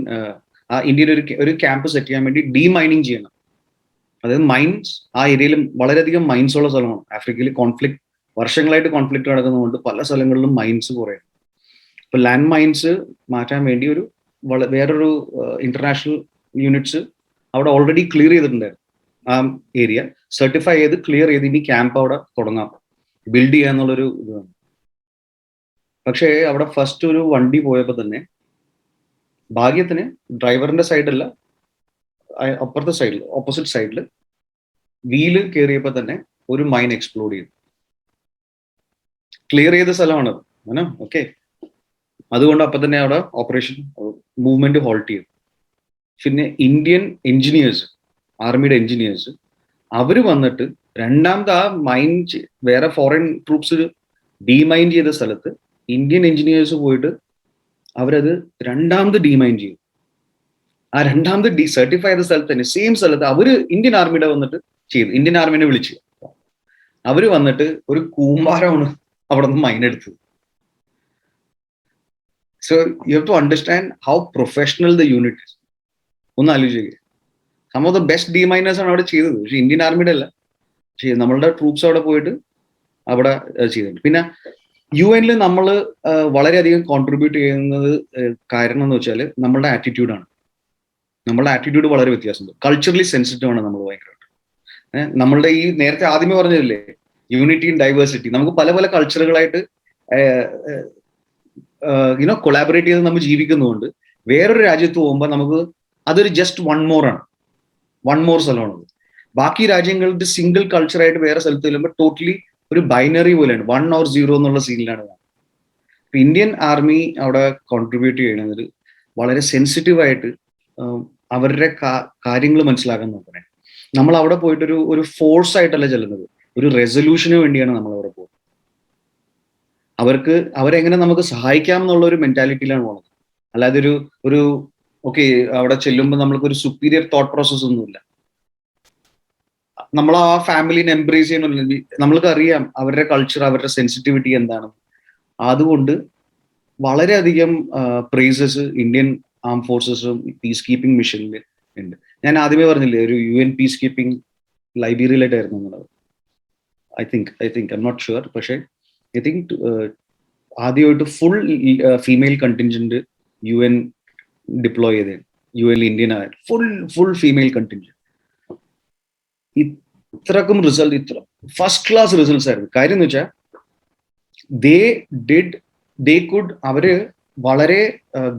ഒരു ക്യാമ്പ് സെറ്റ് ചെയ്യാൻ വേണ്ടി ഡീമൈനിങ് ചെയ്യണം. അതായത് മൈൻസ്, ആ ഏരിയയിൽ വളരെയധികം മൈൻസ് ഉള്ള സ്ഥലമാണ്. ആഫ്രിക്കയിൽ വർഷങ്ങളായിട്ട് കോൺഫ്ലിക്ട് നടക്കുന്നതുകൊണ്ട് പല സ്ഥലങ്ങളിലും മൈൻസ് കുറയാണ്. ഇപ്പൊ ലാൻഡ് മൈൻസ് മാറ്റാൻ വേണ്ടി വേറൊരു ഇന്റർനാഷണൽ യൂണിറ്റ്സ് അവിടെ ഓൾറെഡി ക്ലിയർ ചെയ്തിട്ടുണ്ടായിരുന്നു. ആ ഏരിയ സർട്ടിഫൈ ചെയ്ത് ക്ലിയർ ചെയ്ത് ഇനി ക്യാമ്പ് അവിടെ തുടങ്ങാം, ബിൽഡ് ചെയ്യാന്നുള്ളൊരു ഇതാണ്. പക്ഷേ അവിടെ ഫസ്റ്റ് ഒരു വണ്ടി പോയപ്പോൾ തന്നെ ഭാഗ്യത്തിന് ഡ്രൈവറിന്റെ സൈഡല്ല, അപ്പുറത്തെ സൈഡിൽ ഓപ്പോസിറ്റ് സൈഡിൽ വീല് കയറിയപ്പോൾ തന്നെ ഒരു മൈൻ എക്സ്പ്ലോഡ് ചെയ്തു. ക്ലിയർ ചെയ്ത സ്ഥലമാണ് ഓക്കെ. അതുകൊണ്ട് അപ്പൊ തന്നെ അവിടെ ഓപ്പറേഷൻ മൂവ്മെന്റ് ഹോൾട്ട് ചെയ്തു. പിന്നെ ഇന്ത്യൻ എഞ്ചിനീയേഴ്സ്, ആർമിയുടെ എഞ്ചിനീയേഴ്സ്, അവര് വന്നിട്ട് രണ്ടാമത് ആ മൈൻ വേറെ ഫോറിൻ ട്രൂപ്സ് ഡീമൈൻ ചെയ്ത സ്ഥലത്ത് ഇന്ത്യൻ എഞ്ചിനീയേഴ്സ് പോയിട്ട് അവരത് രണ്ടാമത് ഡീമൈൻ ചെയ്തു. ആ രണ്ടാമത് സർട്ടിഫൈ ചെയ്ത സ്ഥലത്ത് തന്നെ സെയിം സ്ഥലത്ത് അവര് ഇന്ത്യൻ ആർമിയുടെ വന്നിട്ട് ചെയ്തു. ഇന്ത്യൻ ആർമിനെ വിളിച്ചു അവര് വന്നിട്ട് ഒരു കൂമ്പാരമാണ് അവിടെ നിന്ന് മൈൻ എടുത്തത്. So you have to understand how professional the unit is. ഒന്ന് ആലോചിക്കുക, some of the best deminers ആണ് അവിടെ ചെയ്തത്. പക്ഷെ ഇന്ത്യൻ ആർമിയുടെ അല്ല, പക്ഷേ നമ്മളുടെ ട്രൂപ്സ് അവിടെ പോയിട്ട് അവിടെ ചെയ്തിട്ടുണ്ട്. പിന്നെ UN നമ്മൾ വളരെയധികം കോൺട്രിബ്യൂട്ട് ചെയ്യുന്നത് കാരണം എന്ന് വെച്ചാൽ നമ്മളുടെ ആറ്റിറ്റ്യൂഡാണ്. നമ്മളുടെ ആറ്റിറ്റ്യൂഡ് വളരെ വ്യത്യാസമുണ്ട്. കൾച്ചറലി സെൻസിറ്റീവ് ആണ് നമ്മൾ ഭയങ്കരമായിട്ട്. നമ്മളുടെ ഈ നേരത്തെ ആദ്യമേ പറഞ്ഞതില്ലേ യൂണിറ്റി ഇൻ ഡൈവേഴ്സിറ്റി, നമുക്ക് പല പല കൾച്ചറുകളായിട്ട് കൊളാബറേറ്റ് ചെയ്ത് നമ്മൾ ജീവിക്കുന്നതുകൊണ്ട് വേറൊരു രാജ്യത്ത് പോകുമ്പോൾ നമുക്ക് അതൊരു ജസ്റ്റ് വൺ മോർ സ്ഥലമാണത്. ബാക്കി രാജ്യങ്ങളുടെ സിംഗിൾ കൾച്ചറായിട്ട് വേറെ സ്ഥലത്ത് ചെല്ലുമ്പോൾ ടോട്ടലി ഒരു ബൈനറി പോലെയാണ്, 1 or 0 എന്നുള്ള സീനിലാണ്. ഇന്ത്യൻ ആർമി അവിടെ കോൺട്രിബ്യൂട്ട് ചെയ്യുന്നത് വളരെ സെൻസിറ്റീവായിട്ട് അവരുടെ കാര്യങ്ങൾ മനസ്സിലാക്കാൻ നോക്കണേ. നമ്മൾ അവിടെ പോയിട്ട് ഒരു ഫോഴ്സ് ആയിട്ടല്ല ചെല്ലുന്നത്, ഒരു റെസൊല്യൂഷന് വേണ്ടിയാണ് നമ്മൾ അവിടെ പോകുന്നത്. അവരെങ്ങനെ നമുക്ക് സഹായിക്കാം എന്നുള്ള ഒരു മെന്റാലിറ്റിയിലാണ് പോകുന്നത്. അല്ലാതെ ഒരു ഓക്കെ അവിടെ ചെല്ലുമ്പോൾ നമ്മൾക്ക് ഒരു സുപ്പീരിയർ തോട്ട് പ്രോസസ് ഒന്നുമില്ല. നമ്മൾ ആ ഫാമിലിനെ എംബ്രേസ് ചെയ്യണമെങ്കിൽ നമ്മൾക്ക് അറിയാം അവരുടെ കൾച്ചർ, അവരുടെ സെൻസിറ്റിവിറ്റി എന്താണ്. അതുകൊണ്ട് വളരെയധികം പ്രൈസസ് ഇന്ത്യൻ ആം ഫോഴ്സസും പീസ് കീപ്പിംഗ് മിഷനിൽ ഉണ്ട്. ഞാൻ ആദ്യമേ പറഞ്ഞില്ലേ ഒരു UN പീസ് കീപ്പിംഗ് ലൈബ്രറിയിലായിട്ടായിരുന്നു എന്നുള്ളത്. I think I am not sure, പക്ഷേ ഐ തിങ്ക് ആദ്യമായിട്ട് full female contingent UN deploy ചെയ്തേ, UN ഇന്ത്യൻ ആയ ഫുൾ ഫീമെയിൽ കണ്ടിൻജന്റ്. ഇത്രക്കും റിസൾട്ട്, ഇത്ര ഫസ്റ്റ് ക്ലാസ് റിസൾട്ട്സ് ആയിരുന്നു. കാര്യം എന്ന് വെച്ചാൽ അവര് വളരെ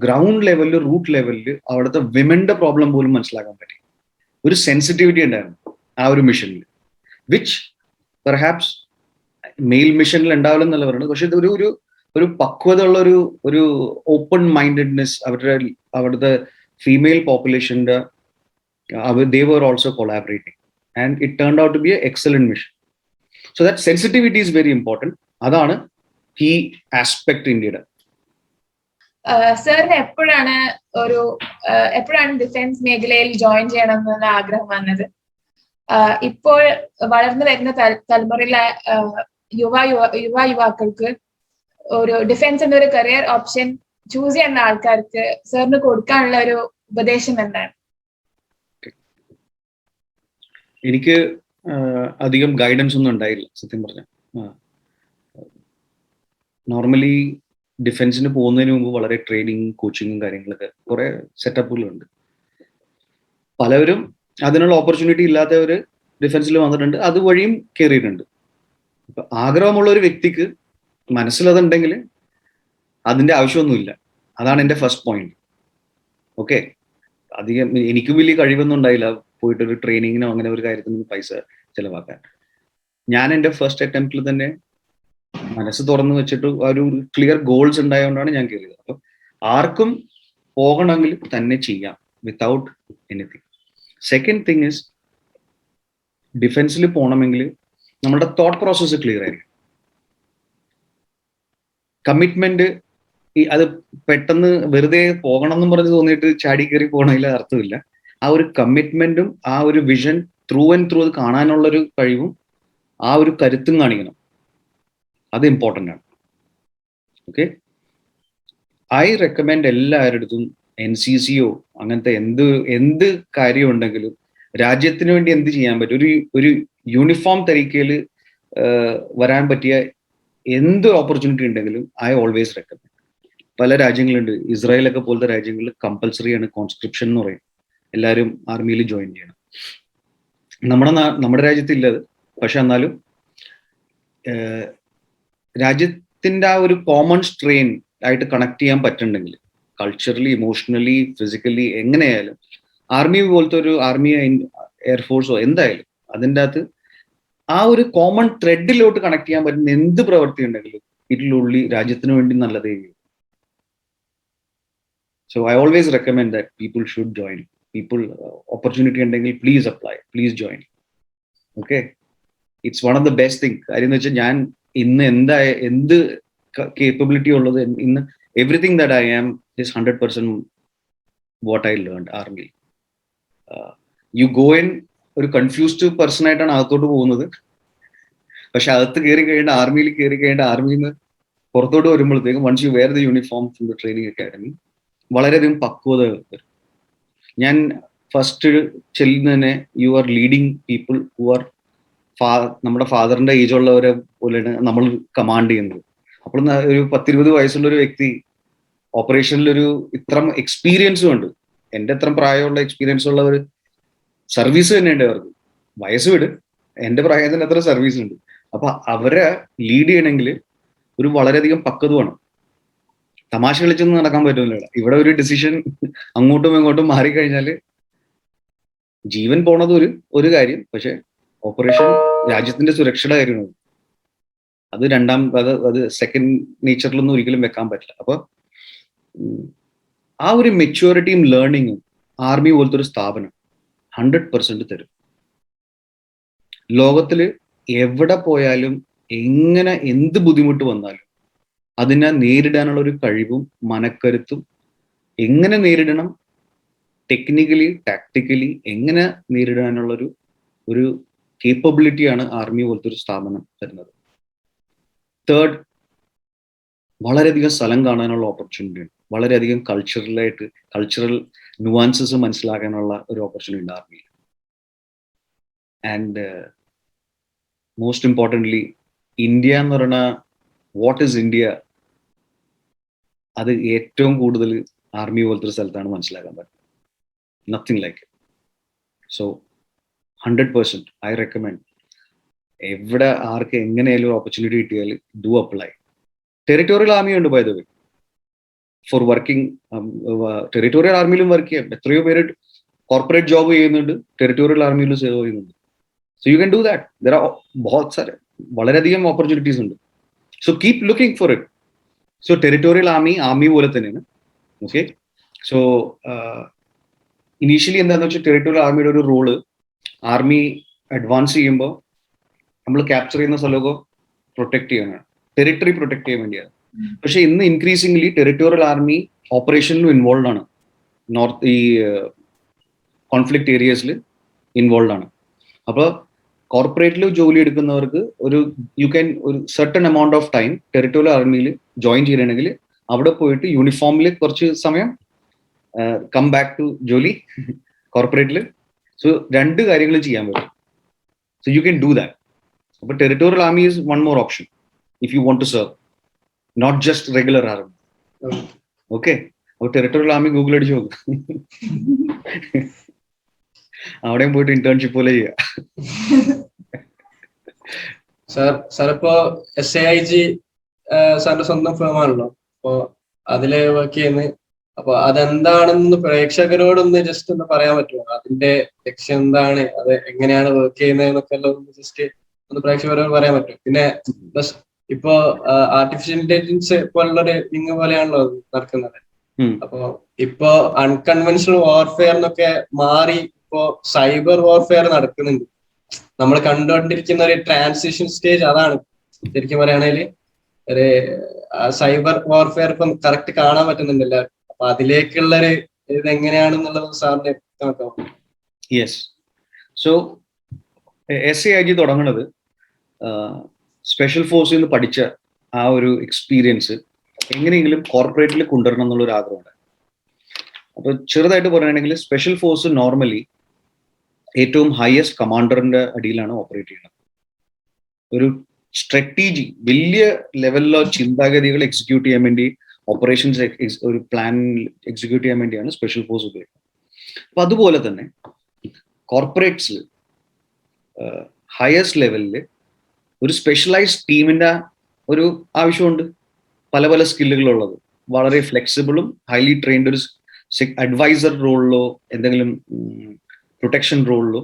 ഗ്രൗണ്ട് ലെവലിൽ, റൂട്ട് ലെവലിൽ അവിടുത്തെ വിമന്റെ പ്രോബ്ലം പോലും മനസ്സിലാക്കാൻ പറ്റി. ഒരു സെൻസിറ്റിവിറ്റി ഉണ്ടായിരുന്നു ആ ഒരു മിഷനിൽ, വിച്ച് പെർഹാപ്സ് മെയിൽ മിഷനിൽ ഉണ്ടാവില്ല എന്നല്ല പറയുന്നത്. പക്ഷെ ഇത് ഒരു പക്വത ഉള്ള ഒരു ഓപ്പൺ മൈൻഡഡ്നെസ് അവിടുത്തെ female പോപ്പുലേഷന്റെ they were also collaborating and it turned out to be an excellent mission. So that sensitivity is very important. അതാണ് കീ ആസ്പെക്ട് ഇന്ത്യയുടെ. സാറിന് എപ്പോഴാണ് ഡിഫൻസ് മേഖലയിൽ ജോയിൻ ചെയ്യണം എന്നുള്ള ആഗ്രഹം വന്നത്? ഇപ്പോൾ വളർന്നു വരുന്ന തലമുറയിലെ യുവാക്കൾക്ക് ഒരു ഡിഫൻസ് എന്ന ഒരു കരിയർ ഓപ്ഷൻ ചൂസ് ചെയ്യുന്ന ആൾക്കാർക്ക് സാറിന് കൊടുക്കാനുള്ള ഒരു ഉപദേശം എന്താണ്? എനിക്ക് അധികം ഗൈഡൻസ് ഒന്നും ഉണ്ടായില്ല സത്യം പറഞ്ഞ. നോർമലി ഡിഫൻസിന് പോകുന്നതിന് മുമ്പ് വളരെ ട്രെയിനിങ്, കോച്ചിങ്ങും കാര്യങ്ങളൊക്കെ കുറെ സെറ്റപ്പുകളുണ്ട്. പലവരും അതിനുള്ള ഓപ്പർച്യൂണിറ്റി ഇല്ലാത്തവര് ഡിഫൻസിൽ വന്നിട്ടുണ്ട്, അതുവഴിയും കയറിയിട്ടുണ്ട്. ഇപ്പൊ ആഗ്രഹമുള്ള ഒരു വ്യക്തിക്ക് മനസ്സിലതുണ്ടെങ്കിൽ അതിന്റെ ആവശ്യമൊന്നുമില്ല. അതാണ് എൻ്റെ ഫസ്റ്റ് പോയിന്റ്. ഓക്കെ, അധികം എനിക്കും വലിയ കഴിവൊന്നും ഉണ്ടായില്ല പോയിട്ടൊരു ട്രെയിനിങ്ങിനോ അങ്ങനെ ഒരു കാര്യത്തിന് പൈസ ചെലവാക്കാൻ. ഞാൻ എൻ്റെ ഫസ്റ്റ് അറ്റംപ്റ്റിൽ തന്നെ മനസ്സ് തുറന്നു വെച്ചിട്ട് ഒരു ക്ലിയർ ഗോൾസ് ഉണ്ടായതുകൊണ്ടാണ് ഞാൻ കയറിയത്. അപ്പൊ ആർക്കും പോകണമെങ്കിൽ തന്നെ ചെയ്യാം without anything. Second thing is, ഡിഫൻസിൽ പോകണമെങ്കിൽ നമ്മുടെ തോട്ട് പ്രോസസ്സ് ക്ലിയർ ആയിരിക്കും. കമ്മിറ്റ്മെന്റ് അത് പെട്ടെന്ന് വെറുതെ പോകണം എന്നും പറഞ്ഞ് തോന്നിയിട്ട് ചാടി കയറി പോകണതിൽ അർത്ഥമില്ല. ആ ഒരു കമ്മിറ്റ്മെന്റും ആ ഒരു വിഷൻ ത്രൂ ആൻഡ് ത്രൂ അത് കാണാനുള്ളൊരു കഴിവും ആ ഒരു കരുത്തും കാണിക്കണം. അത് ഇമ്പോർട്ടൻ്റ് ആണ്. ഓക്കെ, ഐ റെക്കമെൻഡ് എല്ലാവരുടെടുത്തും NCCയോ അങ്ങനത്തെ എന്ത് കാര്യം ഉണ്ടെങ്കിലും രാജ്യത്തിന് വേണ്ടി എന്ത് ചെയ്യാൻ പറ്റും, ഒരു യൂണിഫോം തരീക്കയിൽ വരാൻ പറ്റിയ എന്ത് ഓപ്പർച്യൂണിറ്റി ഉണ്ടെങ്കിലും ഐ ഓൾവേസ് റെക്കമെൻഡ്. പല രാജ്യങ്ങളുണ്ട്, ഇസ്രായേലൊക്കെ പോലത്തെ രാജ്യങ്ങളിൽ കമ്പൽസറി ആണ് കോൺസ്ക്രിപ്ഷൻ എന്ന് പറയും, എല്ലാവരും ആർമിയിൽ ജോയിൻ ചെയ്യണം. നമ്മുടെ രാജ്യത്തില്ലത്. പക്ഷെ എന്നാലും രാജ്യത്തിന്റെ ആ ഒരു കോമൺ സ്ട്രെയിൻ ആയിട്ട് കണക്ട് ചെയ്യാൻ പറ്റുന്നുണ്ടെങ്കിൽ കൾച്ചറലി, ഇമോഷണലി, ഫിസിക്കലി എങ്ങനെയായാലും ആർമി പോലത്തെ ഒരു ആർമി, എയർഫോഴ്സോ എന്തായാലും അതിൻ്റെ അകത്ത് ആ ഒരു കോമൺ ത്രെഡിലോട്ട് കണക്ട് ചെയ്യാൻ പറ്റുന്ന എന്ത് പ്രവൃത്തി ഉണ്ടെങ്കിലും ഇതിലുള്ളി രാജ്യത്തിന് വേണ്ടി നല്ലതേ. So I always recommend that people should join. People opportunity ഉണ്ടെങ്കിൽ please apply, please join. Okay, it's one of the best thing. കാര്യം എന്ന് വെച്ചാൽ ഞാൻ ഇന്ന് എന്ത് കേപ്പബിലിറ്റി ഉള്ളത്, ഇന്ന് everything that I am is 100% what I learn army. You go in ഒരു കൺഫ്യൂസ്ഡ് പേഴ്സൺ ആയിട്ടാണ് അകത്തോട്ട് പോകുന്നത്. പക്ഷെ അകത്ത് കയറി കഴിയേണ്ട, ആർമിയിൽ കയറി കഴിയേണ്ട, ആർമിയിൽ നിന്ന് പുറത്തോട്ട് വരുമ്പോഴത്തേക്കും once you wear the uniform from the training academy വളരെയധികം പക്വത വരും. ഞാൻ ഫസ്റ്റ് ചെല്ലുന്നതിനെ you are leading people who are നമ്മുടെ ഫാദറിന്റെ ഏജ് ഉള്ളവരെ പോലെയാണ് നമ്മൾ കമാൻഡ് ചെയ്യുന്നത്. അപ്പോൾ ഒരു 10-20 വയസ്സുള്ള ഒരു വ്യക്തി ഓപ്പറേഷനിലൊരു ഇത്ര എക്സ്പീരിയൻസും ഉണ്ട്. എൻ്റെ അത്ര പ്രായമുള്ള എക്സ്പീരിയൻസ് ഉള്ളവർ സർവീസ് തന്നെ ഉണ്ട് അവർക്ക്. വയസ്സ് വിട്, എൻ്റെ പ്രായത്തിന് അത്ര സർവീസ് ഉണ്ട്. അപ്പൊ അവരെ ലീഡ് ചെയ്യണമെങ്കിൽ ഒരു വളരെയധികം പക്വത വേണം. തമാശ കളിച്ചൊന്നും നടക്കാൻ പറ്റുന്നില്ല. ഇവിടെ ഒരു ഡിസിഷൻ അങ്ങോട്ടും ഇങ്ങോട്ടും മാറിക്കഴിഞ്ഞാൽ ജീവൻ പോണത് ഒരു കാര്യം, പക്ഷെ ഓപ്പറേഷൻ രാജ്യത്തിന്റെ സുരക്ഷയുടെ കാര്യമാണ്. അത് സെക്കൻഡ് നേച്ചറിലൊന്നും ഒരിക്കലും വെക്കാൻ പറ്റില്ല. അപ്പൊ ആ ഒരു മെച്യൂരിറ്റിയും ലേണിങ്ങും ആർമി പോലത്തെ ഒരു സ്ഥാപനം 100% തരും. ലോകത്തില് എവിടെ പോയാലും എന്ത് ബുദ്ധിമുട്ട് വന്നാലും അതിനെ നേരിടാനുള്ള ഒരു കഴിവും മനക്കരുത്തും, എങ്ങനെ നേരിടണം, ടെക്നിക്കലി ടാക്ടിക്കലി എങ്ങനെ നേരിടാനുള്ള ഒരു കേപ്പബിലിറ്റിയാണ് ആർമി പോലത്തെ ഒരു സ്ഥാപനം തരുന്നത്. തേർഡ്, വളരെയധികം സ്ഥലം കാണാനുള്ള ഓപ്പർച്യൂണിറ്റി ഉണ്ട്. വളരെയധികം കൾച്ചറൽ നുവാൻസസ് മനസ്സിലാക്കാനുള്ള ഒരു ഓപ്പർച്യൂണിറ്റി ഉണ്ട് ആർമിയിൽ. ആൻഡ് മോസ്റ്റ് ഇമ്പോർട്ടൻ്റ്ലി ഇന്ത്യ എന്ന് പറയുന്ന വാട്ട് ഈസ് ഇന്ത്യ, അത് ഏറ്റവും കൂടുതൽ ആർമി പോലത്തെ ഒരു സ്ഥലത്താണ് മനസ്സിലാക്കാൻ പറ്റുന്നത്. Nothing like it. So 100% I recommend. എവിടെ ആർക്ക് എങ്ങനെയായാലും ഓപ്പർച്യൂണിറ്റി കിട്ടിയാൽ ഡു അപ്ലൈ. ടെറിട്ടോറിയൽ ആർമി ഉണ്ട് by the way for working. Territorial ആർമിയിലും വർക്ക് ചെയ്യാം. എത്രയോ പേര് കോർപ്പറേറ്റ് ജോബ് ചെയ്യുന്നുണ്ട്, ടെറിട്ടോറിയൽ ആർമിയിലും സേവ് ചെയ്യുന്നുണ്ട്. So you can do that. There are ബഹുത് സാരെ വളരെയധികം ഓപ്പർച്യൂണിറ്റീസ് ഉണ്ട്. So keep looking for it. So territorial army പോലെ തന്നെയാണ്. ഓക്കെ, സോ ഇനീഷ്യലി എന്താണെന്ന് വെച്ചാൽ ടെറിട്ടോറിയൽ ആർമിയുടെ ഒരു റോള്, ആർമി അഡ്വാൻസ് ചെയ്യുമ്പോൾ നമ്മൾ ക്യാപ്ചർ ചെയ്യുന്ന സ്ഥലമൊക്കെ പ്രൊട്ടക്ട് ചെയ്യാനാണ്, ടെറിട്ടറി പ്രൊട്ടക്ട് ചെയ്യാൻ വേണ്ടിയാണ്. പക്ഷെ ഇന്ന് ഇൻക്രീസിംഗ്ലി ടെറിട്ടോറിയൽ ആർമി ഓപ്പറേഷനിലും ഇൻവോൾവ് ആണ്. ഈ കോൺഫ്ലിക്ട് ഏരിയസിൽ ഇൻവോൾവ് ആണ്. അപ്പോൾ കോർപ്പറേറ്റിൽ ജോലി എടുക്കുന്നവർക്ക് യു ക്യാൻ ഒരു certain amount of time territorial ആർമിയിൽ ജോയിൻ ചെയ്യണമെങ്കിൽ അവിടെ പോയിട്ട് യൂണിഫോമിൽ കുറച്ച് സമയം കം ബാക്ക് ടു ജോലി കോർപ്പറേറ്റിൽ. സോ രണ്ട് കാര്യങ്ങൾ ചെയ്യാൻ പറ്റും. So you can do that. അപ്പോൾ territorial army is one more option if you want to serve, not just regular army. Okay, അപ്പോൾ ടെറിട്ടോറിയൽ ആർമി ഗൂഗിൾ അടിച്ച് നോക്കും. അവിടെയും പോയിട്ട് ഇന്റേൺഷിപ്പ് പോലെ ചെയ്യാം. സാർ ഇപ്പോ SAIG സാറിന്റെ സ്വന്തം ഫേം ആണല്ലോ, അപ്പോ അതില് വർക്ക് ചെയ്യുന്നത്. അപ്പൊ അതെന്താണെന്ന് പ്രേക്ഷകരോടൊന്ന് ജസ്റ്റ് ഒന്ന് പറയാൻ പറ്റുമോ? അതിന്റെ ലക്ഷ്യം എന്താണ്, അത് എങ്ങനെയാണ് വർക്ക് ചെയ്യുന്നത് എന്നൊക്കെ ഒന്ന് ജസ്റ്റ് ഒന്ന് പ്രേക്ഷകരോട് പറയാൻ പറ്റും. പിന്നെ പ്ലസ് ഇപ്പോ ആർട്ടിഫിഷ്യൽ ഇന്റലിജൻസ് പോലുള്ളൊരു ലിങ്ക് പോലെയാണല്ലോ നടക്കുന്നത്. അപ്പോ ഇപ്പോ അൺകൺവെൻഷണൽ വാർഫെയർ എന്നൊക്കെ മാറി ഇപ്പോ സൈബർ വാർഫെയർ നടക്കുന്നുണ്ട്. നമ്മൾ കണ്ടുകൊണ്ടിരിക്കുന്ന ഒരു ട്രാൻസിഷൻ സ്റ്റേജ് അതാണ്. ശരിക്കും പറയുകയാണെങ്കിൽ ഒരു സൈബർ വാർഫെയർ ഇപ്പം കറക്റ്റ് കാണാൻ പറ്റുന്നുണ്ടല്ലോ. അപ്പൊ അതിലേക്കുള്ളൊരു ഇത് എങ്ങനെയാണെന്നുള്ളത് സാറിന്റെ നോക്കാം. യെസ്, സോ SAIG തുടങ്ങുന്നത് സ്പെഷ്യൽ ഫോഴ്സിൽ നിന്ന് പഠിച്ച ആ ഒരു എക്സ്പീരിയൻസ് എങ്ങനെയെങ്കിലും കോർപ്പറേറ്റിൽ കൊണ്ടുവരണം എന്നുള്ളൊരു ആഗ്രഹമുണ്ട്. അപ്പൊ ചെറുതായിട്ട് പറയുകയാണെങ്കിൽ സ്പെഷ്യൽ ഫോഴ്സ് നോർമലി ഏറ്റവും ഹയസ്റ്റ് കമാൻഡറിന്റെ അടിയിലാണ് ഓപ്പറേറ്റ് ചെയ്യുന്നത്. ഒരു സ്ട്രാറ്റജി, വലിയ ലെവലിലോ ചിന്താഗതികൾ എക്സിക്യൂട്ട് ചെയ്യാൻ വേണ്ടി, ഓപ്പറേഷൻസ് ഒരു പ്ലാൻ എക്സിക്യൂട്ട് ചെയ്യാൻ വേണ്ടിയാണ് സ്പെഷ്യൽ ഫോഴ്സ് ഉപയോഗിക്കുന്നത്. അപ്പൊ അതുപോലെ തന്നെ കോർപ്പറേറ്റ്സിൽ ഹയസ്റ്റ് ലെവലിൽ ഒരു സ്പെഷ്യലൈസ്ഡ് ടീമിന്റെ ഒരു ആവശ്യമുണ്ട്. പല പല സ്കില്ലുകളുള്ളത്, വളരെ ഫ്ലെക്സിബിളും ഹൈലി ട്രെയിൻഡ് ഒരു അഡ്വൈസർ റോളിലോ എന്തെങ്കിലും പ്രൊട്ടക്ഷൻ റോളിലോ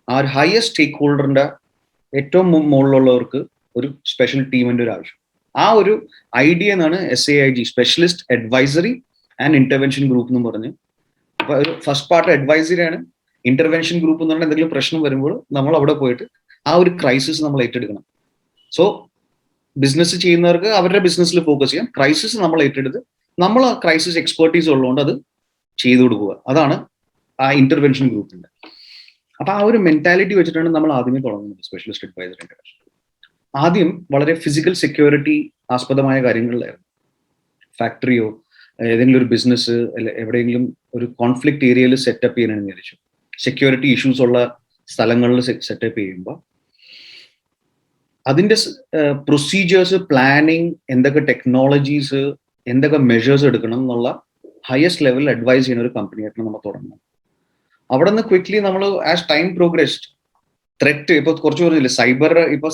ആ ഒരു ഹയസ്റ്റ് സ്റ്റേക്ക് ഹോൾഡറിന്റെ ഏറ്റവും മുകളിലുള്ളവർക്ക് ഒരു സ്പെഷ്യൽ ടീമിന്റെ ഒരു ആവശ്യം. ആ ഒരു ഐഡിയ എന്നാണ് SAIG, specialist advisory and intervention group എന്ന് പറഞ്ഞ്. അപ്പൊ ഒരു ഫസ്റ്റ് പാർട്ട് അഡ്വൈസറി ആണ്. ഇന്റർവെൻഷൻ ഗ്രൂപ്പ് എന്ന് പറഞ്ഞാൽ എന്തെങ്കിലും പ്രശ്നം വരുമ്പോൾ നമ്മൾ അവിടെ പോയിട്ട് ആ ഒരു ക്രൈസിസ് നമ്മൾ ഏറ്റെടുക്കണം. സോ ബിസിനസ് ചെയ്യുന്നവർക്ക് അവരുടെ ബിസിനസ്സിൽ ഫോക്കസ് ചെയ്യാം. ക്രൈസിസ് നമ്മൾ ഏറ്റെടുത്ത് നമ്മൾ ആ ക്രൈസിസ് എക്സ്പെർട്ടീസ് ഉള്ളതുകൊണ്ട് അത് ചെയ്തു കൊടുക്കുക. അതാണ് ആ ഇന്റർവെൻഷൻ ഗ്രൂപ്പിന്റെ. അപ്പൊ ആ ഒരു മെന്റാലിറ്റി വെച്ചിട്ടാണ് നമ്മൾ ആദ്യമേ തുടങ്ങുന്നത് സ്പെഷ്യലിസ്റ്റ് അഡ്വൈസർ ഇന്റർവെൻഷൻ. ആദ്യം വളരെ ഫിസിക്കൽ സെക്യൂരിറ്റി ആസ്പദമായ കാര്യങ്ങളിലായിരുന്നു. ഫാക്ടറിയോ ഏതെങ്കിലും ഒരു ബിസിനസ് അല്ലെ എവിടെയെങ്കിലും ഒരു കോൺഫ്ലിക്ട് ഏരിയയിൽ സെറ്റപ്പ് ചെയ്യാനെന്ന് വിചാരിച്ചു. സെക്യൂരിറ്റി ഇഷ്യൂസ് ഉള്ള സ്ഥലങ്ങളിൽ സെറ്റപ്പ് ചെയ്യുമ്പോൾ അതിന്റെ പ്രൊസീജിയേഴ്സ്, പ്ലാനിങ്, എന്തൊക്കെ ടെക്നോളജീസ്, എന്തൊക്കെ മെഷേഴ്സ് എടുക്കണം എന്നുള്ള ഹയസ്റ്റ് ലെവലിൽ അഡ്വൈസ് ചെയ്യുന്ന ഒരു കമ്പനിയായിട്ടാണ് നമ്മൾ തുടങ്ങുന്നത്. അവിടെ നിന്ന് ക്വിക്ലി നമ്മൾ ആസ് ടൈം പ്രോഗ്രസ്ഡ് ത്രെറ്റ്, ഇപ്പൊ കുറച്ച് പറഞ്ഞില്ലേ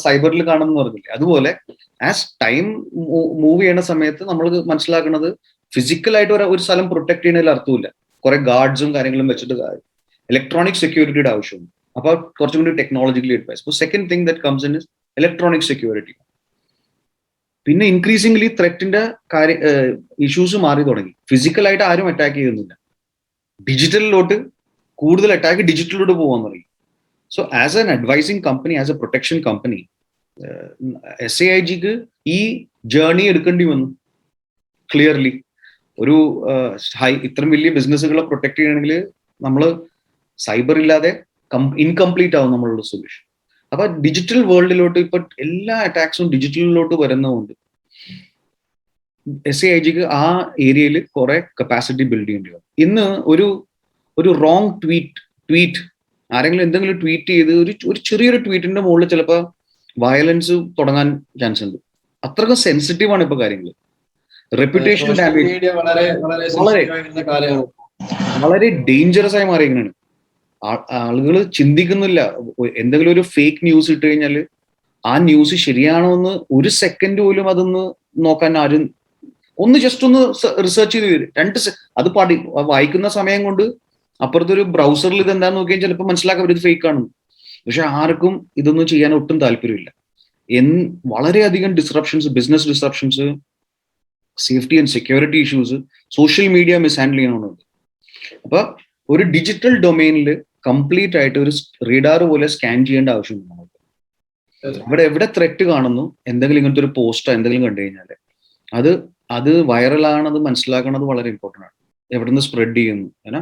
സൈബറിൽ കാണുമെന്ന് പറഞ്ഞില്ലേ, അതുപോലെ ആസ് ടൈം മൂവ് ചെയ്യുന്ന സമയത്ത് നമ്മൾ മനസ്സിലാക്കുന്നത് ഫിസിക്കലായിട്ട് ഒരു സ്ഥലം പ്രൊട്ടക്ട് ചെയ്യുന്നതിൽ അർത്ഥമില്ല. കുറെ ഗാർഡ്സും കാര്യങ്ങളും വെച്ചിട്ട് ഇലക്ട്രോണിക് സെക്യൂരിറ്റിയുടെ ആവശ്യമുണ്ട്. അപ്പൊ കുറച്ചും കൂടി ടെക്നോളജിക്കലി അഡ്വൈസ്. അപ്പോൾ second thing that comes in is electronic security. പിന്നെ ഇൻക്രീസിംഗ്ലി ത്രെറ്റിന്റെ ഇഷ്യൂസ് മാറി തുടങ്ങി. ഫിസിക്കലായിട്ട് ആരും അറ്റാക്ക് ചെയ്യുന്നില്ല, ഡിജിറ്റലിലോട്ട് കൂടുതൽ അറ്റാക്ക് ഡിജിറ്റലിലോട്ട് പോകാൻ തുടങ്ങി. So as an advising company, as a protection company, SAIGക്ക് ഈ ജേർണി എടുക്കേണ്ടി വന്നു. ക്ലിയർലി ഒരു ഇത്രയും വലിയ ബിസിനസ്സുകളെ പ്രൊട്ടക്ട് ചെയ്യണമെങ്കിൽ നമ്മൾ സൈബർ ഇല്ലാതെ ഇൻകംപ്ലീറ്റ് ആവും നമ്മളുടെ സൊല്യൂഷൻ. അപ്പൊ ഡിജിറ്റൽ വേൾഡിലോട്ട് ഇപ്പൊ എല്ലാ അറ്റാക്സും ഡിജിറ്റലിലോട്ട് വരുന്നതുകൊണ്ട് SAIGക്ക് ആ ഏരിയയിൽ കുറെ കപ്പാസിറ്റി ബിൽഡ് ചെയ്യേണ്ടി വന്നു. ഇന്ന് ഒരു റോങ് ട്വീറ്റ് ആരെങ്കിലും എന്തെങ്കിലും ട്വീറ്റ് ചെയ്ത് ഒരു ചെറിയൊരു ട്വീറ്റിന്റെ മുകളിൽ ചിലപ്പോൾ വയലൻസ് തുടങ്ങാൻ ചാൻസ് ഉണ്ട്. അത്രയ്ക്ക് സെൻസിറ്റീവ് ആണ് ഇപ്പൊ കാര്യങ്ങൾ. റെപ്യൂട്ടേഷൻ ഡാമേജ് വളരെ ഡേഞ്ചറസ് ആയി മാറിയിരിക്കുകയാണ്. ആളുകൾ ചിന്തിക്കുന്നില്ല. എന്തെങ്കിലും ഒരു ഫേക്ക് ന്യൂസ് ഇട്ട് കഴിഞ്ഞാൽ ആ ന്യൂസ് ശരിയാണോ എന്ന് ഒരു സെക്കൻഡ് പോലും അതൊന്ന് നോക്കാൻ ആരും ജസ്റ്റ് ഒന്ന് റിസർച്ച് ചെയ്ത് അത് വായിക്കുന്ന സമയം കൊണ്ട് അപ്പുറത്തൊരു ബ്രൗസറിൽ ഇത് എന്താന്ന് നോക്കിയാൽ ചിലപ്പോൾ മനസ്സിലാക്കാൻ ഇത് ഫേക്ക് ആണ്. പക്ഷെ ആർക്കും ഇതൊന്നും ചെയ്യാൻ ഒട്ടും താല്പര്യമില്ല. വളരെയധികം disruptions, business disruptions, safety and security issues, social media mishandle ചെയ്യണമെന്നുണ്ട്. അപ്പൊ ഒരു ഡിജിറ്റൽ ഡൊമൈനിൽ കംപ്ലീറ്റ് ആയിട്ട് ഒരു റീഡാർ പോലെ സ്കാൻ ചെയ്യേണ്ട ആവശ്യമുണ്ട് നമുക്ക്. എവിടെ ത്രെറ്റ് കാണുന്നു, എന്തെങ്കിലും ഇങ്ങനത്തെ ഒരു പോസ്റ്റോ എന്തെങ്കിലും കണ്ടു കഴിഞ്ഞാൽ അത് വൈറലാണത് മനസ്സിലാക്കുന്നത് വളരെ ഇമ്പോർട്ടൻ്റ് ആണ്. എവിടെ നിന്ന് സ്പ്രെഡ് ചെയ്യുന്നു, ഏനാ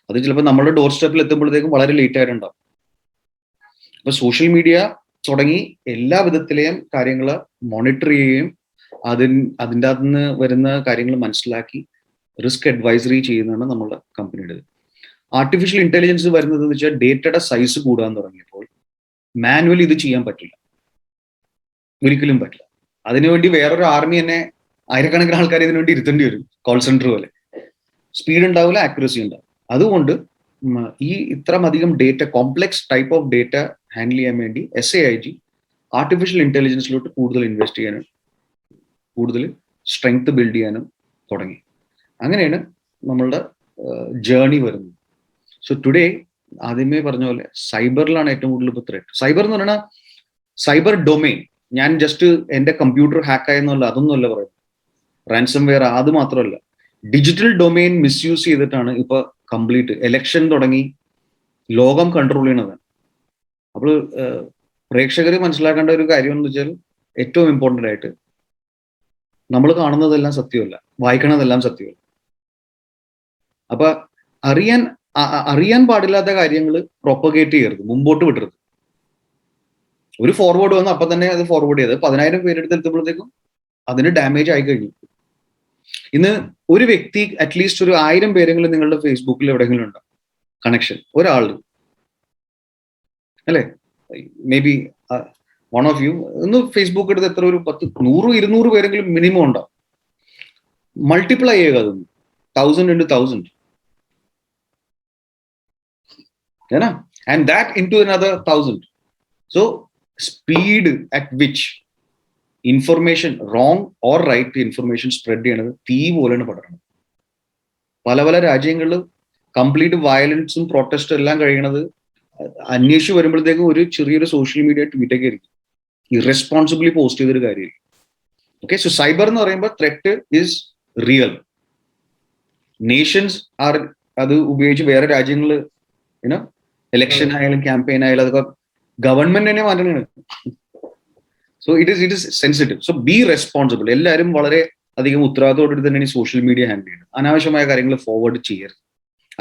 അത് ചിലപ്പോൾ നമ്മുടെ ഡോർ സ്റ്റെപ്പിൽ എത്തുമ്പോഴത്തേക്കും വളരെ ലേറ്റ് ആയിട്ടുണ്ടാവും. അപ്പൊ സോഷ്യൽ മീഡിയ തുടങ്ങി എല്ലാ വിധത്തിലെയും കാര്യങ്ങൾ മോണിറ്റർ ചെയ്യുകയും അതിൻ്റെ അകത്ത് നിന്ന് വരുന്ന കാര്യങ്ങൾ മനസ്സിലാക്കി റിസ്ക് അഡ്വൈസറി ചെയ്യുന്നതാണ് നമ്മുടെ കമ്പനിയുടെ. ആർട്ടിഫിഷ്യൽ ഇന്റലിജൻസ് വരുന്നത് എന്ന് വെച്ചാൽ ഡേറ്റയുടെ സൈസ് കൂടാൻ തുടങ്ങിയപ്പോൾ മാനുവലി ഇത് ചെയ്യാൻ പറ്റില്ല, ഒരിക്കലും പറ്റില്ല. അതിനുവേണ്ടി വേറൊരു ആർമി തന്നെ ആയിരക്കണക്കിന് ആൾക്കാർ ഇതിനു വേണ്ടി ഇരുത്തേണ്ടി വരും, കോൾ സെന്റർ പോലെ. സ്പീഡ് ഉണ്ടാവില്ല, ആക്യുറസി ഉണ്ടാവും. അതുകൊണ്ട് ഈ ഇത്രമധികം data, complex type of data handle ചെയ്യാൻ വേണ്ടി SAIG ആർട്ടിഫിഷ്യൽ ഇന്റലിജൻസിലോട്ട് കൂടുതൽ ഇൻവെസ്റ്റ് ചെയ്യാനും കൂടുതൽ സ്ട്രെങ്ത് ബിൽഡ് ചെയ്യാനും തുടങ്ങി. അങ്ങനെയാണ് നമ്മളുടെ ജേർണി വരുന്നത്. സോ ടുഡേ ആദ്യമേ പറഞ്ഞ പോലെ സൈബറിലാണ് ഏറ്റവും കൂടുതൽ ഇപ്പോൾ ത്രെറ്റ്. സൈബർ എന്ന് പറഞ്ഞാൽ സൈബർ ഡൊമൈൻ. ഞാൻ ജസ്റ്റ് എൻ്റെ കമ്പ്യൂട്ടർ ഹാക്ക് ആയെന്നല്ല, അതൊന്നുമല്ല പറയുന്നത്. റാൻസം വെയർ അത് മാത്രമല്ല, ഡിജിറ്റൽ ഡൊമൈൻ മിസ്യൂസ് ചെയ്തിട്ടാണ് ഇപ്പൊ കംപ്ലീറ്റ് എലക്ഷൻ തുടങ്ങി ലോകം കൺട്രോൾ ചെയ്യണത്. അപ്പോൾ പ്രേക്ഷകർ മനസ്സിലാക്കേണ്ട ഒരു കാര്യം എന്ന് വെച്ചാൽ ഏറ്റവും ഇമ്പോർട്ടൻ്റ് ആയിട്ട് നമ്മൾ കാണുന്നതെല്ലാം സത്യമല്ല, വായിക്കണതെല്ലാം സത്യമല്ല. അപ്പൊ അറിയാൻ പാടില്ലാത്ത കാര്യങ്ങൾ പ്രൊപ്പഗേറ്റ് ചെയ്യരുത്, മുമ്പോട്ട് വിടരുത്. ഒരു ഫോർവേഡ് വന്ന് അപ്പൊ തന്നെ അത് ഫോർവേഡ് ചെയ്ത് 10,000 പേരെടുത്ത് എത്തുമ്പോഴത്തേക്കും അതിന് ഡാമേജ് ആയി കഴിഞ്ഞു. ഇന്ന് ഒരു വ്യക്തി അറ്റ്ലീസ്റ്റ് ഒരു 1000 പേരെങ്കിലും നിങ്ങളുടെ ഫേസ്ബുക്കിൽ എവിടെയെങ്കിലും ഉണ്ടോ കണക്ഷൻ, ഒരാൾ അല്ലെ? Maybe one of you. ഇന്ന് ഫേസ്ബുക്ക് എടുത്ത് എത്ര ഒരു 10, 100, 200 പേരെങ്കിലും മിനിമം ഉണ്ടാവും. മൾട്ടിപ്ലൈ ചെയ്യുക അതൊന്ന് 1000 into 1000, and that into another 1000. So speed at which information wrong or right information spread ചെയ്യണത് തീ പോലെയാണ് പടരുന്നത്. പല പല രാജ്യങ്ങളിൽ കംപ്ലീറ്റ് വയലൻസും പ്രൊട്ടസ്റ്റും എല്ലാം കഴിയണത് അന്വേഷിച്ച് വരുമ്പോഴത്തേക്കും ഒരു ചെറിയൊരു സോഷ്യൽ മീഡിയ ട്വീറ്റൊക്കെ ആയിരിക്കും, ഇറസ്പോൺസിബിളി പോസ്റ്റ് ചെയ്തൊരു കാര്യമായിരിക്കും. ഓക്കെ, സോ സൈബർ എന്ന് പറയുമ്പോൾ threat is real. Nations are അത് ഉപയോഗിച്ച് വേറെ രാജ്യങ്ങൾ ഇലക്ഷൻ ആയാലും ക്യാമ്പയിൻ ആയാലും അതൊക്കെ ഗവൺമെന്റ് തന്നെ മാറ്റണമാണ്. So it is sensitive. So be responsible. എല്ലാവരും വളരെ അധികം ഉത്തരവാദിത്തോടെ തന്നെയാണ് ഈ സോഷ്യൽ മീഡിയ ഹാൻഡിൽ ചെയ്യുന്നത്. അനാവശ്യമായ കാര്യങ്ങൾ ഫോർവേഡ് ചെയ്യരുത്.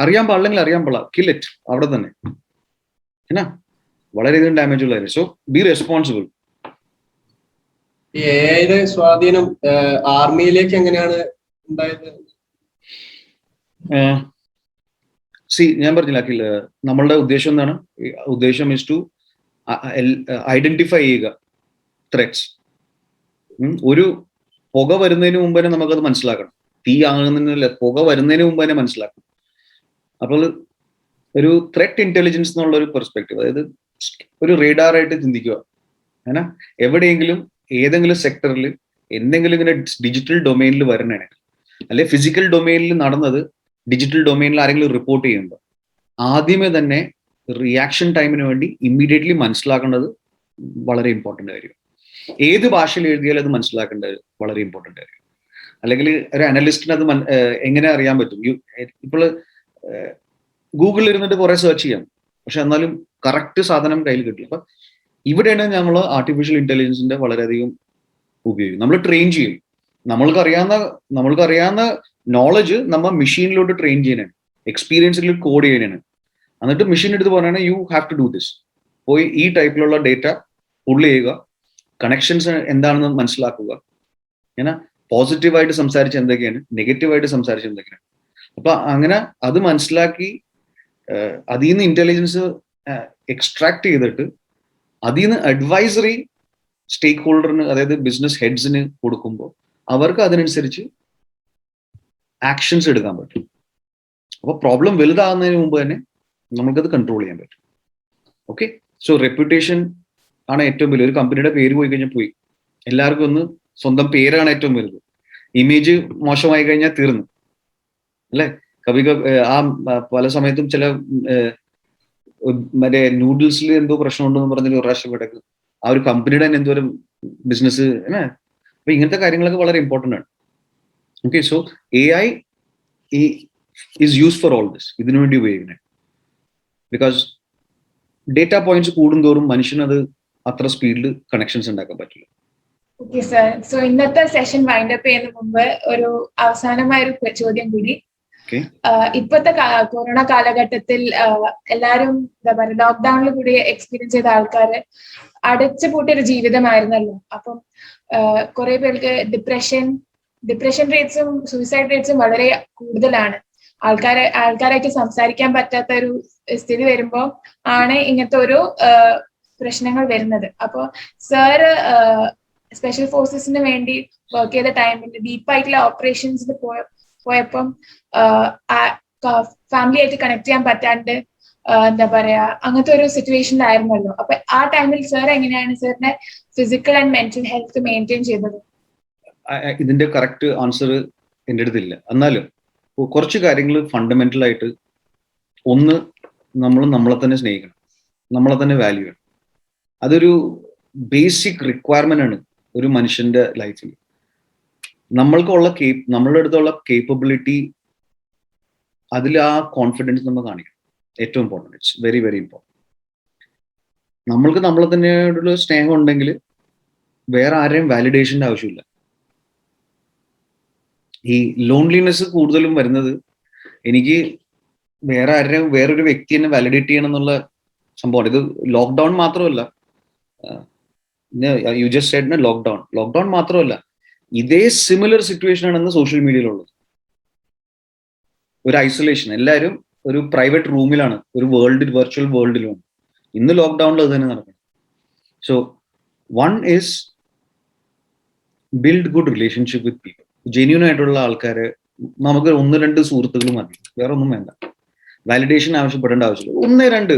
അറിയാൻ പാടില്ലെങ്കിൽ അറിയാൻ പാടില്ല, കിൽ ഇറ്റ് അവിടെ തന്നെ. എന്നാ വളരെയധികം ഡാമേജ് ഉള്ളതായിരുന്നു. So be responsible. ഈ എഐയുടെ സ്വാധീനം ആർമിയിലേക്ക് എങ്ങനെയാണ് ഉണ്ടായത്? ഞാൻ പറഞ്ഞില്ല അഖിൽ, നമ്മളുടെ ഉദ്ദേശം എന്താണ്? ഉദ്ദേശം ഇസ് ടു ഐഡന്റിഫൈ ചെയ്യുക ത്രെറ്റ്സ്. ഒരു പുക വരുന്നതിന് മുമ്പ് തന്നെ നമുക്കത് മനസ്സിലാക്കണം. തീ ആകുന്നതിനല്ല, പുക വരുന്നതിന് മുമ്പ് തന്നെ മനസ്സിലാക്കണം. അപ്പോൾ ഒരു ത്രെറ്റ് ഇന്റലിജൻസ് എന്നുള്ള ഒരു പെർസ്പെക്റ്റീവ്, അതായത് ഒരു റേഡാറായിട്ട് ചിന്തിക്കുക. ഏനാ എവിടെയെങ്കിലും ഏതെങ്കിലും സെക്ടറിൽ എന്തെങ്കിലും ഇങ്ങനെ ഡിജിറ്റൽ ഡൊമൈനിൽ വരണേ, അല്ലെ ഫിസിക്കൽ ഡൊമൈനിൽ നടന്നത് ഡിജിറ്റൽ ഡൊമൈനിൽ ആരെങ്കിലും റിപ്പോർട്ട് ചെയ്യുമ്പോൾ ആദ്യമേ തന്നെ റിയാക്ഷൻ ടൈമിന് വേണ്ടി ഇമ്മീഡിയറ്റ്ലി മനസ്സിലാക്കേണ്ടത് വളരെ ഇമ്പോർട്ടൻ്റ് കാര്യം. ഏത് ഭാഷയിൽ എഴുതിയാലും അത് മനസ്സിലാക്കേണ്ടത് വളരെ ഇമ്പോർട്ടൻ്റ് കാര്യം. അല്ലെങ്കിൽ ഒരു അനലിസ്റ്റിന് അത് എങ്ങനെ അറിയാൻ പറ്റും? ഇപ്പോൾ ഗൂഗിളിൽ ഇരുന്നിട്ട് കുറെ സെർച്ച് ചെയ്യാം, പക്ഷെ എന്നാലും കറക്റ്റ് സാധനം കയ്യിൽ കിട്ടില്ല. അപ്പൊ ഇവിടെയാണ് നമ്മൾ ആർട്ടിഫിഷ്യൽ ഇന്റലിജൻസിന്റെ വളരെയധികം ഉപയോഗിക്കും. നമ്മൾ ട്രെയിൻ ചെയ്യും. നമ്മൾക്കറിയാവുന്ന നോളജ് നമ്മൾ മെഷീനിലോട്ട് ട്രെയിൻ ചെയ്യാനാണ്, എക്സ്പീരിയൻസിൽ കോഡ് ചെയ്യാനാണ്. എന്നിട്ട് മെഷീൻ എടുത്ത് പറയുകയാണ് you have to do this. പോയി ഈ ടൈപ്പിലുള്ള ഡേറ്റ പുൾ ചെയ്യുക, കണക്ഷൻസ് എന്താണെന്ന് മനസ്സിലാക്കുക. ഏന്നാ പോസിറ്റീവായിട്ട് സംസാരിച്ച് എന്തൊക്കെയാണ്, നെഗറ്റീവായിട്ട് സംസാരിച്ച് എന്തൊക്കെയാണ്. അപ്പൊ അങ്ങനെ അത് മനസ്സിലാക്കി അതിൽ നിന്ന് ഇന്റലിജൻസ് എക്സ്ട്രാക്ട് ചെയ്തിട്ട് അതിൽ നിന്ന് അഡ്വൈസറി സ്റ്റേക്ക് ഹോൾഡറിന്, അതായത് ബിസിനസ് ഹെഡ്സിന് കൊടുക്കുമ്പോൾ അവർക്ക് അതിനനുസരിച്ച് ആക്ഷൻസ് എടുക്കാൻ പറ്റും. അപ്പൊ പ്രോബ്ലം വലുതാകുന്നതിന് മുമ്പ് തന്നെ നമുക്കത് കൺട്രോൾ ചെയ്യാൻ പറ്റും. ഓക്കെ, സോ റെപ്യൂട്ടേഷൻ ആണ് ഏറ്റവും വലിയ. ഒരു കമ്പനിയുടെ പേര് പോയി കഴിഞ്ഞാൽ പോയി, എല്ലാവർക്കും ഒന്ന് സ്വന്തം പേരാണ് ഏറ്റവും വലുത്. ഇമേജ് മോശമായി കഴിഞ്ഞാൽ തീർന്നു, അല്ലെ? ആ പല സമയത്തും ചില മറ്റേ നൂഡിൽസിൽ എന്തോ പ്രശ്നമുണ്ടെന്ന് പറഞ്ഞിട്ട് ഒരു പ്രാവശ്യം കിടക്കും, ആ ഒരു കമ്പനിയുടെ തന്നെ എന്തോരം ബിസിനസ്. അപ്പൊ ഇങ്ങനത്തെ കാര്യങ്ങളൊക്കെ വളരെ ഇമ്പോർട്ടൻ്റ് ആണ്. Okay, so AI is use for all this. ഇതിനു വേണ്ടി ഉപയോഗിക്കുന്നത്. ബിക്കോസ് ഡേറ്റ പോയിന്റ്സ് കൂടുന്തോറും മനുഷ്യനത് അത്ര സ്പീഡിൽ കണക്ഷൻസ് ഉണ്ടാക്കാൻ പറ്റില്ല. ഓക്കെ സർ, സോ ഇന്നത്തെ സെഷൻ വൈൻഡപ്പ് ചെയ്യുന്ന മുമ്പ് ഒരു അവസാനമായ ഒരു ചോദ്യം കൂടി. ഇപ്പോഴത്തെ കൊറോണ കാലഘട്ടത്തിൽ എല്ലാരും എന്താ പറയുക, ലോക്ക്ഡൌണിൽ കൂടി എക്സ്പീരിയൻസ് ചെയ്ത ആൾക്കാര് അടച്ചുപൂട്ടിയൊരു ജീവിതമായിരുന്നല്ലോ. അപ്പം കുറെ പേർക്ക് ഡിപ്രഷൻ റേറ്റ്സും സൂയിസൈഡ് റേറ്റ്സും വളരെ കൂടുതലാണ്. ആൾക്കാരായിട്ട് സംസാരിക്കാൻ പറ്റാത്ത ഒരു സ്ഥിതി വരുമ്പോൾ ആണ് ഇങ്ങനത്തെ ഒരു പ്രശ്നങ്ങൾ വരുന്നത്. അപ്പോൾ സാറ് സ്പെഷ്യൽ ഫോഴ്സസിന് വേണ്ടി വർക്ക് ചെയ്ത ടൈമിൽ ഡീപ്പായിട്ടുള്ള ഓപ്പറേഷൻസിന് പോയപ്പം ഫാമിലി ആയിട്ട് കണക്ട് ചെയ്യാൻ പറ്റാണ്ട് എന്താ പറയാ അങ്ങനത്തെ ഒരു സിറ്റുവേഷനിലായിരുന്നല്ലോ. അപ്പൊ ആ ടൈമിൽ സാർ എങ്ങനെയാണ് സാറിന്റെ physical and mental health maintain ചെയ്തത്? ഇതിന്റെ കറക്റ്റ് ആൻസർ എൻ്റെ അടുത്തില്ല. എന്നാലും കുറച്ച് കാര്യങ്ങൾ ഫണ്ടമെന്റൽ ആയിട്ട്, ഒന്ന് നമ്മൾ നമ്മളെ തന്നെ സ്നേഹിക്കണം, നമ്മളെ തന്നെ വാല്യൂ ചെയ്യണം. അതൊരു ബേസിക് റിക്വയർമെന്റ് ആണ് ഒരു മനുഷ്യന്റെ ലൈഫിൽ. നമ്മളുടെ അടുത്തുള്ള കേപ്പബിലിറ്റി, അതിൽ ആ കോൺഫിഡൻസ് നമ്മൾ കാണിക്കണം. ഏറ്റവും important, it's very very important. നമ്മൾക്ക് നമ്മളെ തന്നെയോടുള്ള സ്നേഹം ഉണ്ടെങ്കിൽ വേറെ ആരെയും വാലിഡേഷൻ്റെ ആവശ്യമില്ല. ഈ ലോൺലിനെസ് കൂടുതലും വരുന്നത് എനിക്ക് വേറൊരു വ്യക്തി എന്നെ വാലിഡേറ്റ് ചെയ്യണം എന്നുള്ള സംഭവമാണ്. ഇത് ലോക്ക്ഡൗൺ മാത്രമല്ല, യു ജസ്റ്റ് സെഡ് ലോക്ക്ഡൗൺ മാത്രമല്ല, ഇതേ സിമിലർ സിറ്റുവേഷൻ ആണെന്ന് സോഷ്യൽ മീഡിയയിലുള്ളത്. ഒരു ഐസൊലേഷൻ, എല്ലാവരും ഒരു പ്രൈവറ്റ് റൂമിലാണ്, ഒരു വെർച്വൽ വേൾഡിലുമാണ്. ഇന്ന് ലോക്ക്ഡൗണിൽ അത് തന്നെ നടക്കണം. So one is build good relationship with people. Genuine ആയിട്ടുള്ള ആൾക്കാരെ, നമുക്ക് 1-2 സുഹൃത്തുക്കൾ മതി, വേറെ ഒന്നും വേണ്ട. വാലിഡേഷൻ ആവശ്യപ്പെടേണ്ട ആവശ്യമില്ല, 1-2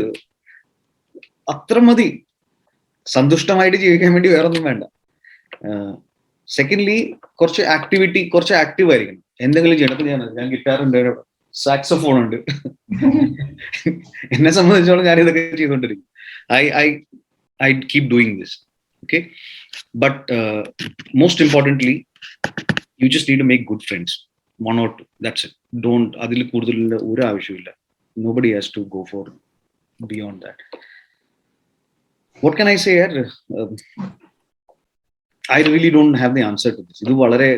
അത്ര മതി. സന്തുഷ്ടമായിട്ട് ജീവിക്കാൻ വേണ്ടി വേറെ ഒന്നും വേണ്ട. സെക്കൻഡ്ലി കുറച്ച് ആക്റ്റീവ് ആയിരിക്കണം. എന്തെങ്കിലും ചെയ്യണം. ഇപ്പൊ ഞാൻ ഗിറ്റാർ ഉണ്ട്, സാക്സോഫോൺ ഉണ്ട്. എന്നെ സംബന്ധിച്ചോളം ഞാൻ ഇതൊക്കെ ചെയ്തുകൊണ്ടിരിക്കും. I keep doing this. Okay, but most importantly, you just need to make good friends, one or two, that's it. Don't adil koodulla oru avashyamilla. Nobody has to go for beyond that. What can I say here? I really don't have the answer to this. Idu valare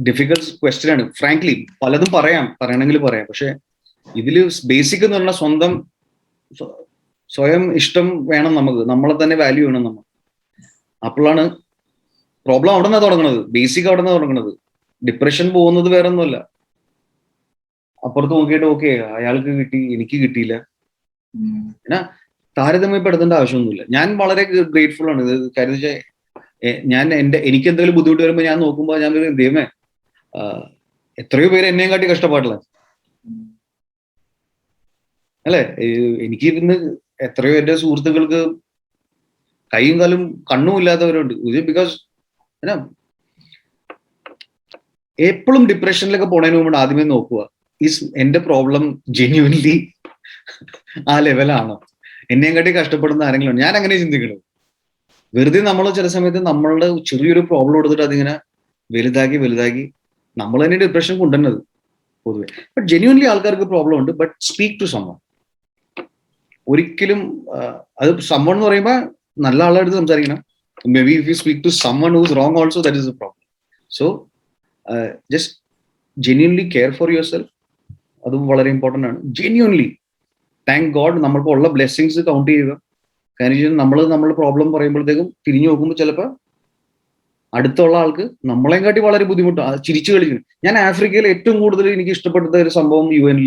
difficult question ആണ്. Frankly പലതും പറയണമെങ്കിൽ പറയാം. പക്ഷെ ഇതില് basic എന്ന് പറഞ്ഞാൽ സ്വയം ഇഷ്ടം വേണം നമുക്ക്, നമ്മളെ തന്നെ വാല്യൂ വേണം നമ്മൾ. അപ്പോഴാണ് പ്രോബ്ലം അവിടെ നിന്നാണ് തുടങ്ങുന്നത്, ബേസിക് അവിടെ നിന്നാണ് തുടങ്ങുന്നത്. ഡിപ്രഷൻ പോകുന്നത് വേറെ ഒന്നുമല്ല. അപ്പുറത്ത് നോക്കിയിട്ട് ഓക്കെ അയാൾക്ക് കിട്ടി എനിക്ക് കിട്ടിയില്ല, പിന്നെ താരതമ്യപ്പെടുത്തേണ്ട ആവശ്യമൊന്നുമില്ല. ഞാൻ വളരെ ഗ്രേറ്റ്ഫുൾ ആണ്. ഇത് കാര്യം ഞാൻ എനിക്ക് എന്തെങ്കിലും ബുദ്ധിമുട്ട് വരുമ്പോൾ ഞാൻ നോക്കുമ്പോൾ ഞാൻ ദൈവമേ എത്രയോ പേര് എന്നെയും കാട്ടി കഷ്ടപ്പാടില്ല അല്ലെ. എനിക്ക് ഇന്ന് എത്രയോ എന്റെ സുഹൃത്തുക്കൾക്ക് കൈയും കാലും കണ്ണും ഇല്ലാത്തവരുണ്ട്. ഇത് ബിക്കോസ് എപ്പോഴും ഡിപ്രഷനിലൊക്കെ പോണതിന് മുമ്പ് ആദ്യമേ നോക്കുക, എന്റെ പ്രോബ്ലം ജെന്യുവൻലി ആ ലെവലാണോ, എന്നെയും കാട്ടി കഷ്ടപ്പെടുന്ന ആരെങ്കിലും. ഞാൻ അങ്ങനെ ചിന്തിക്കുന്നത്. വെറുതെ നമ്മൾ ചില സമയത്ത് നമ്മളുടെ ചെറിയൊരു പ്രോബ്ലം എടുത്തിട്ട് അതിങ്ങനെ വലുതാക്കി നമ്മൾ തന്നെ ഡിപ്രഷൻ കൊണ്ടുവന്നത് പൊതുവെ. ബട്ട് ജെന്യുവൻലി ആൾക്കാർക്ക് പ്രോബ്ലം ഉണ്ട്. But speak to someone. ഒരിക്കലും അത് സമ്മൺ എന്ന് പറയുമ്പോൾ നല്ല ആളുടെ അടുത്ത് സംസാരിക്കണം. Maybe if you speak to someone who's wrong also, that is a problem. So just genuinely care for your self. അതും വളരെ ഇമ്പോർട്ടൻ്റ് ആണ്. ജെന്യുവൻലി താങ്ക് ഗോഡ് നമ്മൾക്ക് ഉള്ള ബ്ലെസ്സിങ്സ് കൗണ്ട് ചെയ്യുക. കാര്യം നമ്മൾ പ്രോബ്ലം പറയുമ്പോഴത്തേക്കും തിരിഞ്ഞു നോക്കുമ്പോൾ ചിലപ്പോൾ അടുത്തുള്ള ആൾക്ക് നമ്മളെയും കാട്ടി വളരെ ബുദ്ധിമുട്ടാണ്. ചിരിച്ചു കളിക്കുന്നു. ഞാൻ ആഫ്രിക്കയിൽ ഏറ്റവും കൂടുതൽ എനിക്ക് ഇഷ്ടപ്പെട്ട ഒരു സംഭവം UN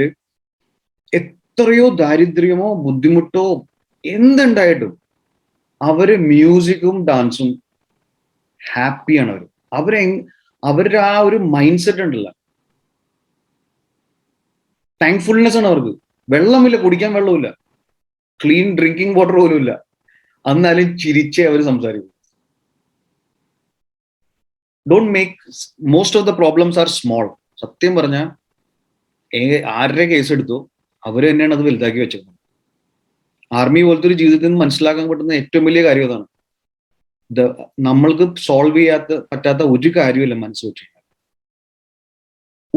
എത്രയോ ദാരിദ്ര്യമോ ബുദ്ധിമുട്ടോ എന്തുണ്ടായിട്ടും അവര് മ്യൂസിക്കും ഡാൻസും ഹാപ്പിയാണ്. അവരുടെ ആ ഒരു മൈൻഡ് സെറ്റ് ഉണ്ടല്ല, താങ്ക്ഫുൾനെസ് ആണ് അവർക്ക്. വെള്ളമില്ല, കുടിക്കാൻ വെള്ളമില്ല, ക്ലീൻ ഡ്രിങ്കിങ് വാട്ടർ പോലും ഇല്ല, എന്നാലും ചിരിച്ചേ അവർ സംസാരിക്കും. Don't make most of the problems are small. സത്യം പറഞ്ഞാൽ ആരുടെ കേസ് എടുത്തോ അവര് തന്നെയാണ് അത് വലുതാക്കി വെച്ചത്. ആർമി പോലത്തെ ഒരു ജീവിതത്തിൽ നിന്ന് മനസ്സിലാക്കാൻ പറ്റുന്ന ഏറ്റവും വലിയ കാര്യം അതാണ്. നമ്മൾക്ക് സോൾവ് പറ്റാത്ത ഒരു കാര്യമില്ല മനസ്സ് വെച്ച് കഴിഞ്ഞാൽ.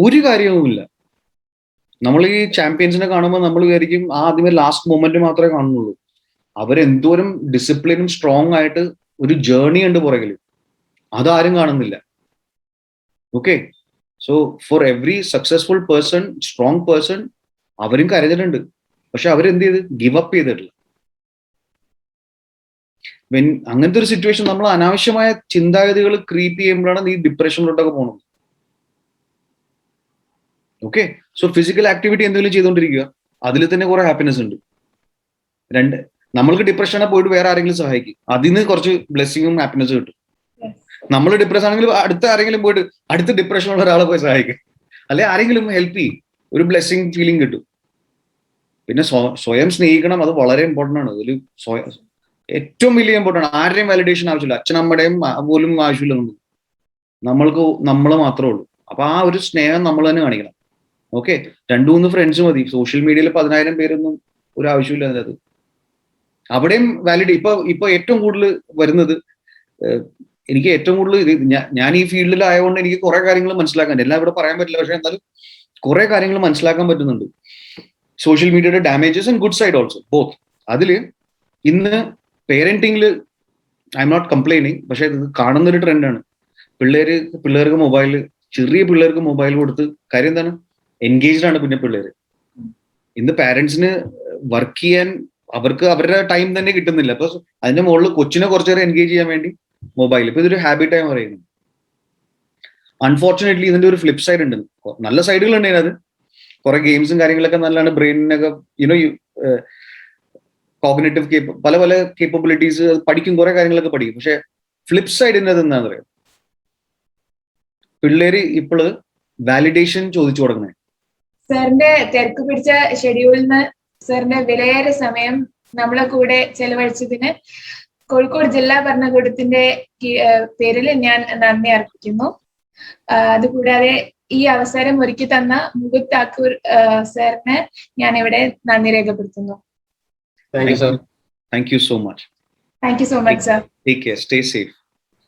ഒരു കാര്യവുമില്ല. നമ്മൾ ഈ ചാമ്പ്യൻസിനെ കാണുമ്പോൾ നമ്മൾ വിചാരിക്കും ആദ്യമേ ലാസ്റ്റ് മൊമെന്റ് മാത്രമേ കാണുന്നുള്ളൂ. അവരെന്തോരം ഡിസിപ്ലിനും സ്ട്രോങ് ആയിട്ട് ഒരു ജേർണി ഉണ്ട് പുറകിൽ, അതാരും കാണുന്നില്ല. Okay, so for every successful person, strong person, അവരും കരുതലുണ്ട്. പക്ഷെ അവരെന്ത് ചെയ്ത് ഗിവ് അപ്പ് ചെയ്തിട്ടില്ല. അങ്ങനത്തെ ഒരു സിറ്റുവേഷൻ നമ്മൾ അനാവശ്യമായ ചിന്താഗതികൾ ക്രിയേറ്റ് ചെയ്യുമ്പോഴാണ് ഈ ഡിപ്രഷനിലോട്ടൊക്കെ പോകുന്നത്. ഓക്കെ, സോ ഫിസിക്കൽ ആക്ടിവിറ്റി എന്തെങ്കിലും ചെയ്തുകൊണ്ടിരിക്കുക, അതിൽ തന്നെ കുറെ ഹാപ്പിനെസ് ഉണ്ട്. നമ്മൾക്ക് ഡിപ്രഷനെ പോയിട്ട് വേറെ ആരെങ്കിലും സഹായിക്കും, അതിന് കുറച്ച് ബ്ലെസ്സിങ്ങും ഹാപ്പിനെസ്സും കിട്ടും. നമ്മൾ ഡിപ്രഷൻ ആണെങ്കിൽ അടുത്ത ആരെങ്കിലും പോയിട്ട് അടുത്ത ഡിപ്രഷനുള്ള ഒരാളെ പോയി സഹായിക്കും, അല്ലെ ആരെങ്കിലും ഹെൽപ്പ് ചെയ്യും, ഒരു ബ്ലെസ്സിങ് ഫീലിംഗ് കിട്ടും. പിന്നെ സ്വയം സ്നേഹിക്കണം, അത് വളരെ ഇമ്പോർട്ടൻ്റ് ആണ്. അതിൽ ഏറ്റവും വലിയ ഇമ്പോർട്ടൻ്റ്. ആരുടെയും വാലിഡേഷൻ ആവശ്യമില്ല, അച്ഛനമ്മയുടെയും പോലും ആവശ്യമില്ല. നമ്മൾക്ക് നമ്മൾ മാത്രമേ ഉള്ളൂ. അപ്പൊ ആ ഒരു സ്നേഹം നമ്മൾ തന്നെ കാണിക്കണം. ഓക്കെ, 2-3 ഫ്രണ്ട്സ് മതി. സോഷ്യൽ മീഡിയയിൽ 10,000 പേരൊന്നും ഒരു ആവശ്യമില്ല അതിനകത്ത്. അവിടെയും ഇപ്പൊ ഏറ്റവും കൂടുതൽ വരുന്നത്, എനിക്ക് ഏറ്റവും കൂടുതൽ ഞാൻ ഈ ഫീൽഡിലായതുകൊണ്ട് എനിക്ക് കുറെ കാര്യങ്ങൾ മനസ്സിലാക്കാൻ, എല്ലാം ഇവിടെ പറയാൻ പറ്റില്ല, പക്ഷെ എന്നാലും കുറെ കാര്യങ്ങൾ മനസ്സിലാക്കാൻ പറ്റുന്നുണ്ട്. സോഷ്യൽ മീഡിയയുടെ damages and good side also, both. അതില് ഇന്ന് പേരന്റിങ്ങിൽ ഐ എം നോട്ട് കംപ്ലൈനിങ്, പക്ഷെ ഇത് കാണുന്നൊരു ട്രെൻഡാണ്. പിള്ളേർക്ക് മൊബൈല്, ചെറിയ പിള്ളേർക്ക് മൊബൈൽ കൊടുത്ത്, കാര്യം എന്താണ്, എൻഗേജ്ഡ് ആണ്. പിന്നെ പിള്ളേര് ഇന്ന് പാരന്റ്സിന് വർക്ക് ചെയ്യാൻ അവർക്ക് അവരുടെ ടൈം തന്നെ കിട്ടുന്നില്ല. അപ്പൊ അതിന്റെ മുകളിൽ കൊച്ചിനെ കുറച്ചു നേരം എൻഗേജ് ചെയ്യാൻ വേണ്ടി മൊബൈൽ. ഇപ്പൊ ഇതൊരു ഹാബിറ്റായി പറയുന്നത്. അൺഫോർച്ചുനേറ്റ്ലി ഇതിന്റെ ഒരു ഫ്ലിപ്പ് സൈഡ് ഉണ്ട്. നല്ല സൈഡുകളുണ്ട് അതിനകത്ത്. കുറെ ഗെയിംസും കാര്യങ്ങളൊക്കെ നല്ലതാണ്, ബ്രെയിനിനൊക്കെ കോഗ്നിറ്റീവ് പല പല കേപ്പബിലിറ്റീസ് പഠിക്കും, കുറെ കാര്യങ്ങളൊക്കെ പഠിക്കും. പക്ഷെ ഫ്ലിപ്പ് സൈഡിൻ്റെ അത് എന്താണെന്ന് പറയാം, പിള്ളേര് ഇപ്പോള് വാലിഡേഷൻ ചോദിച്ചു തുടങ്ങണേ. സാറിന്റെ തിരക്ക് പിടിച്ച ഷെഡ്യൂളിന് സാറിന്റെ വിലയേറെ സമയം നമ്മളെ കൂടെ ചെലവഴിച്ചതിന് കോഴിക്കോട് ജില്ലാ ഭരണകൂടത്തിന്റെ പേരിൽ ഞാൻ നന്ദി അർപ്പിക്കുന്നു. അതുകൂടാതെ ഈ അവസരം ഒരുക്കി തന്ന മുകുത് താക്കൂർ സാറിന് ഞാൻ ഇവിടെ നന്ദി രേഖപ്പെടുത്തുന്നു. Thank you sir. Thank you so much. Thank you so much, sir. Take care. Stay safe.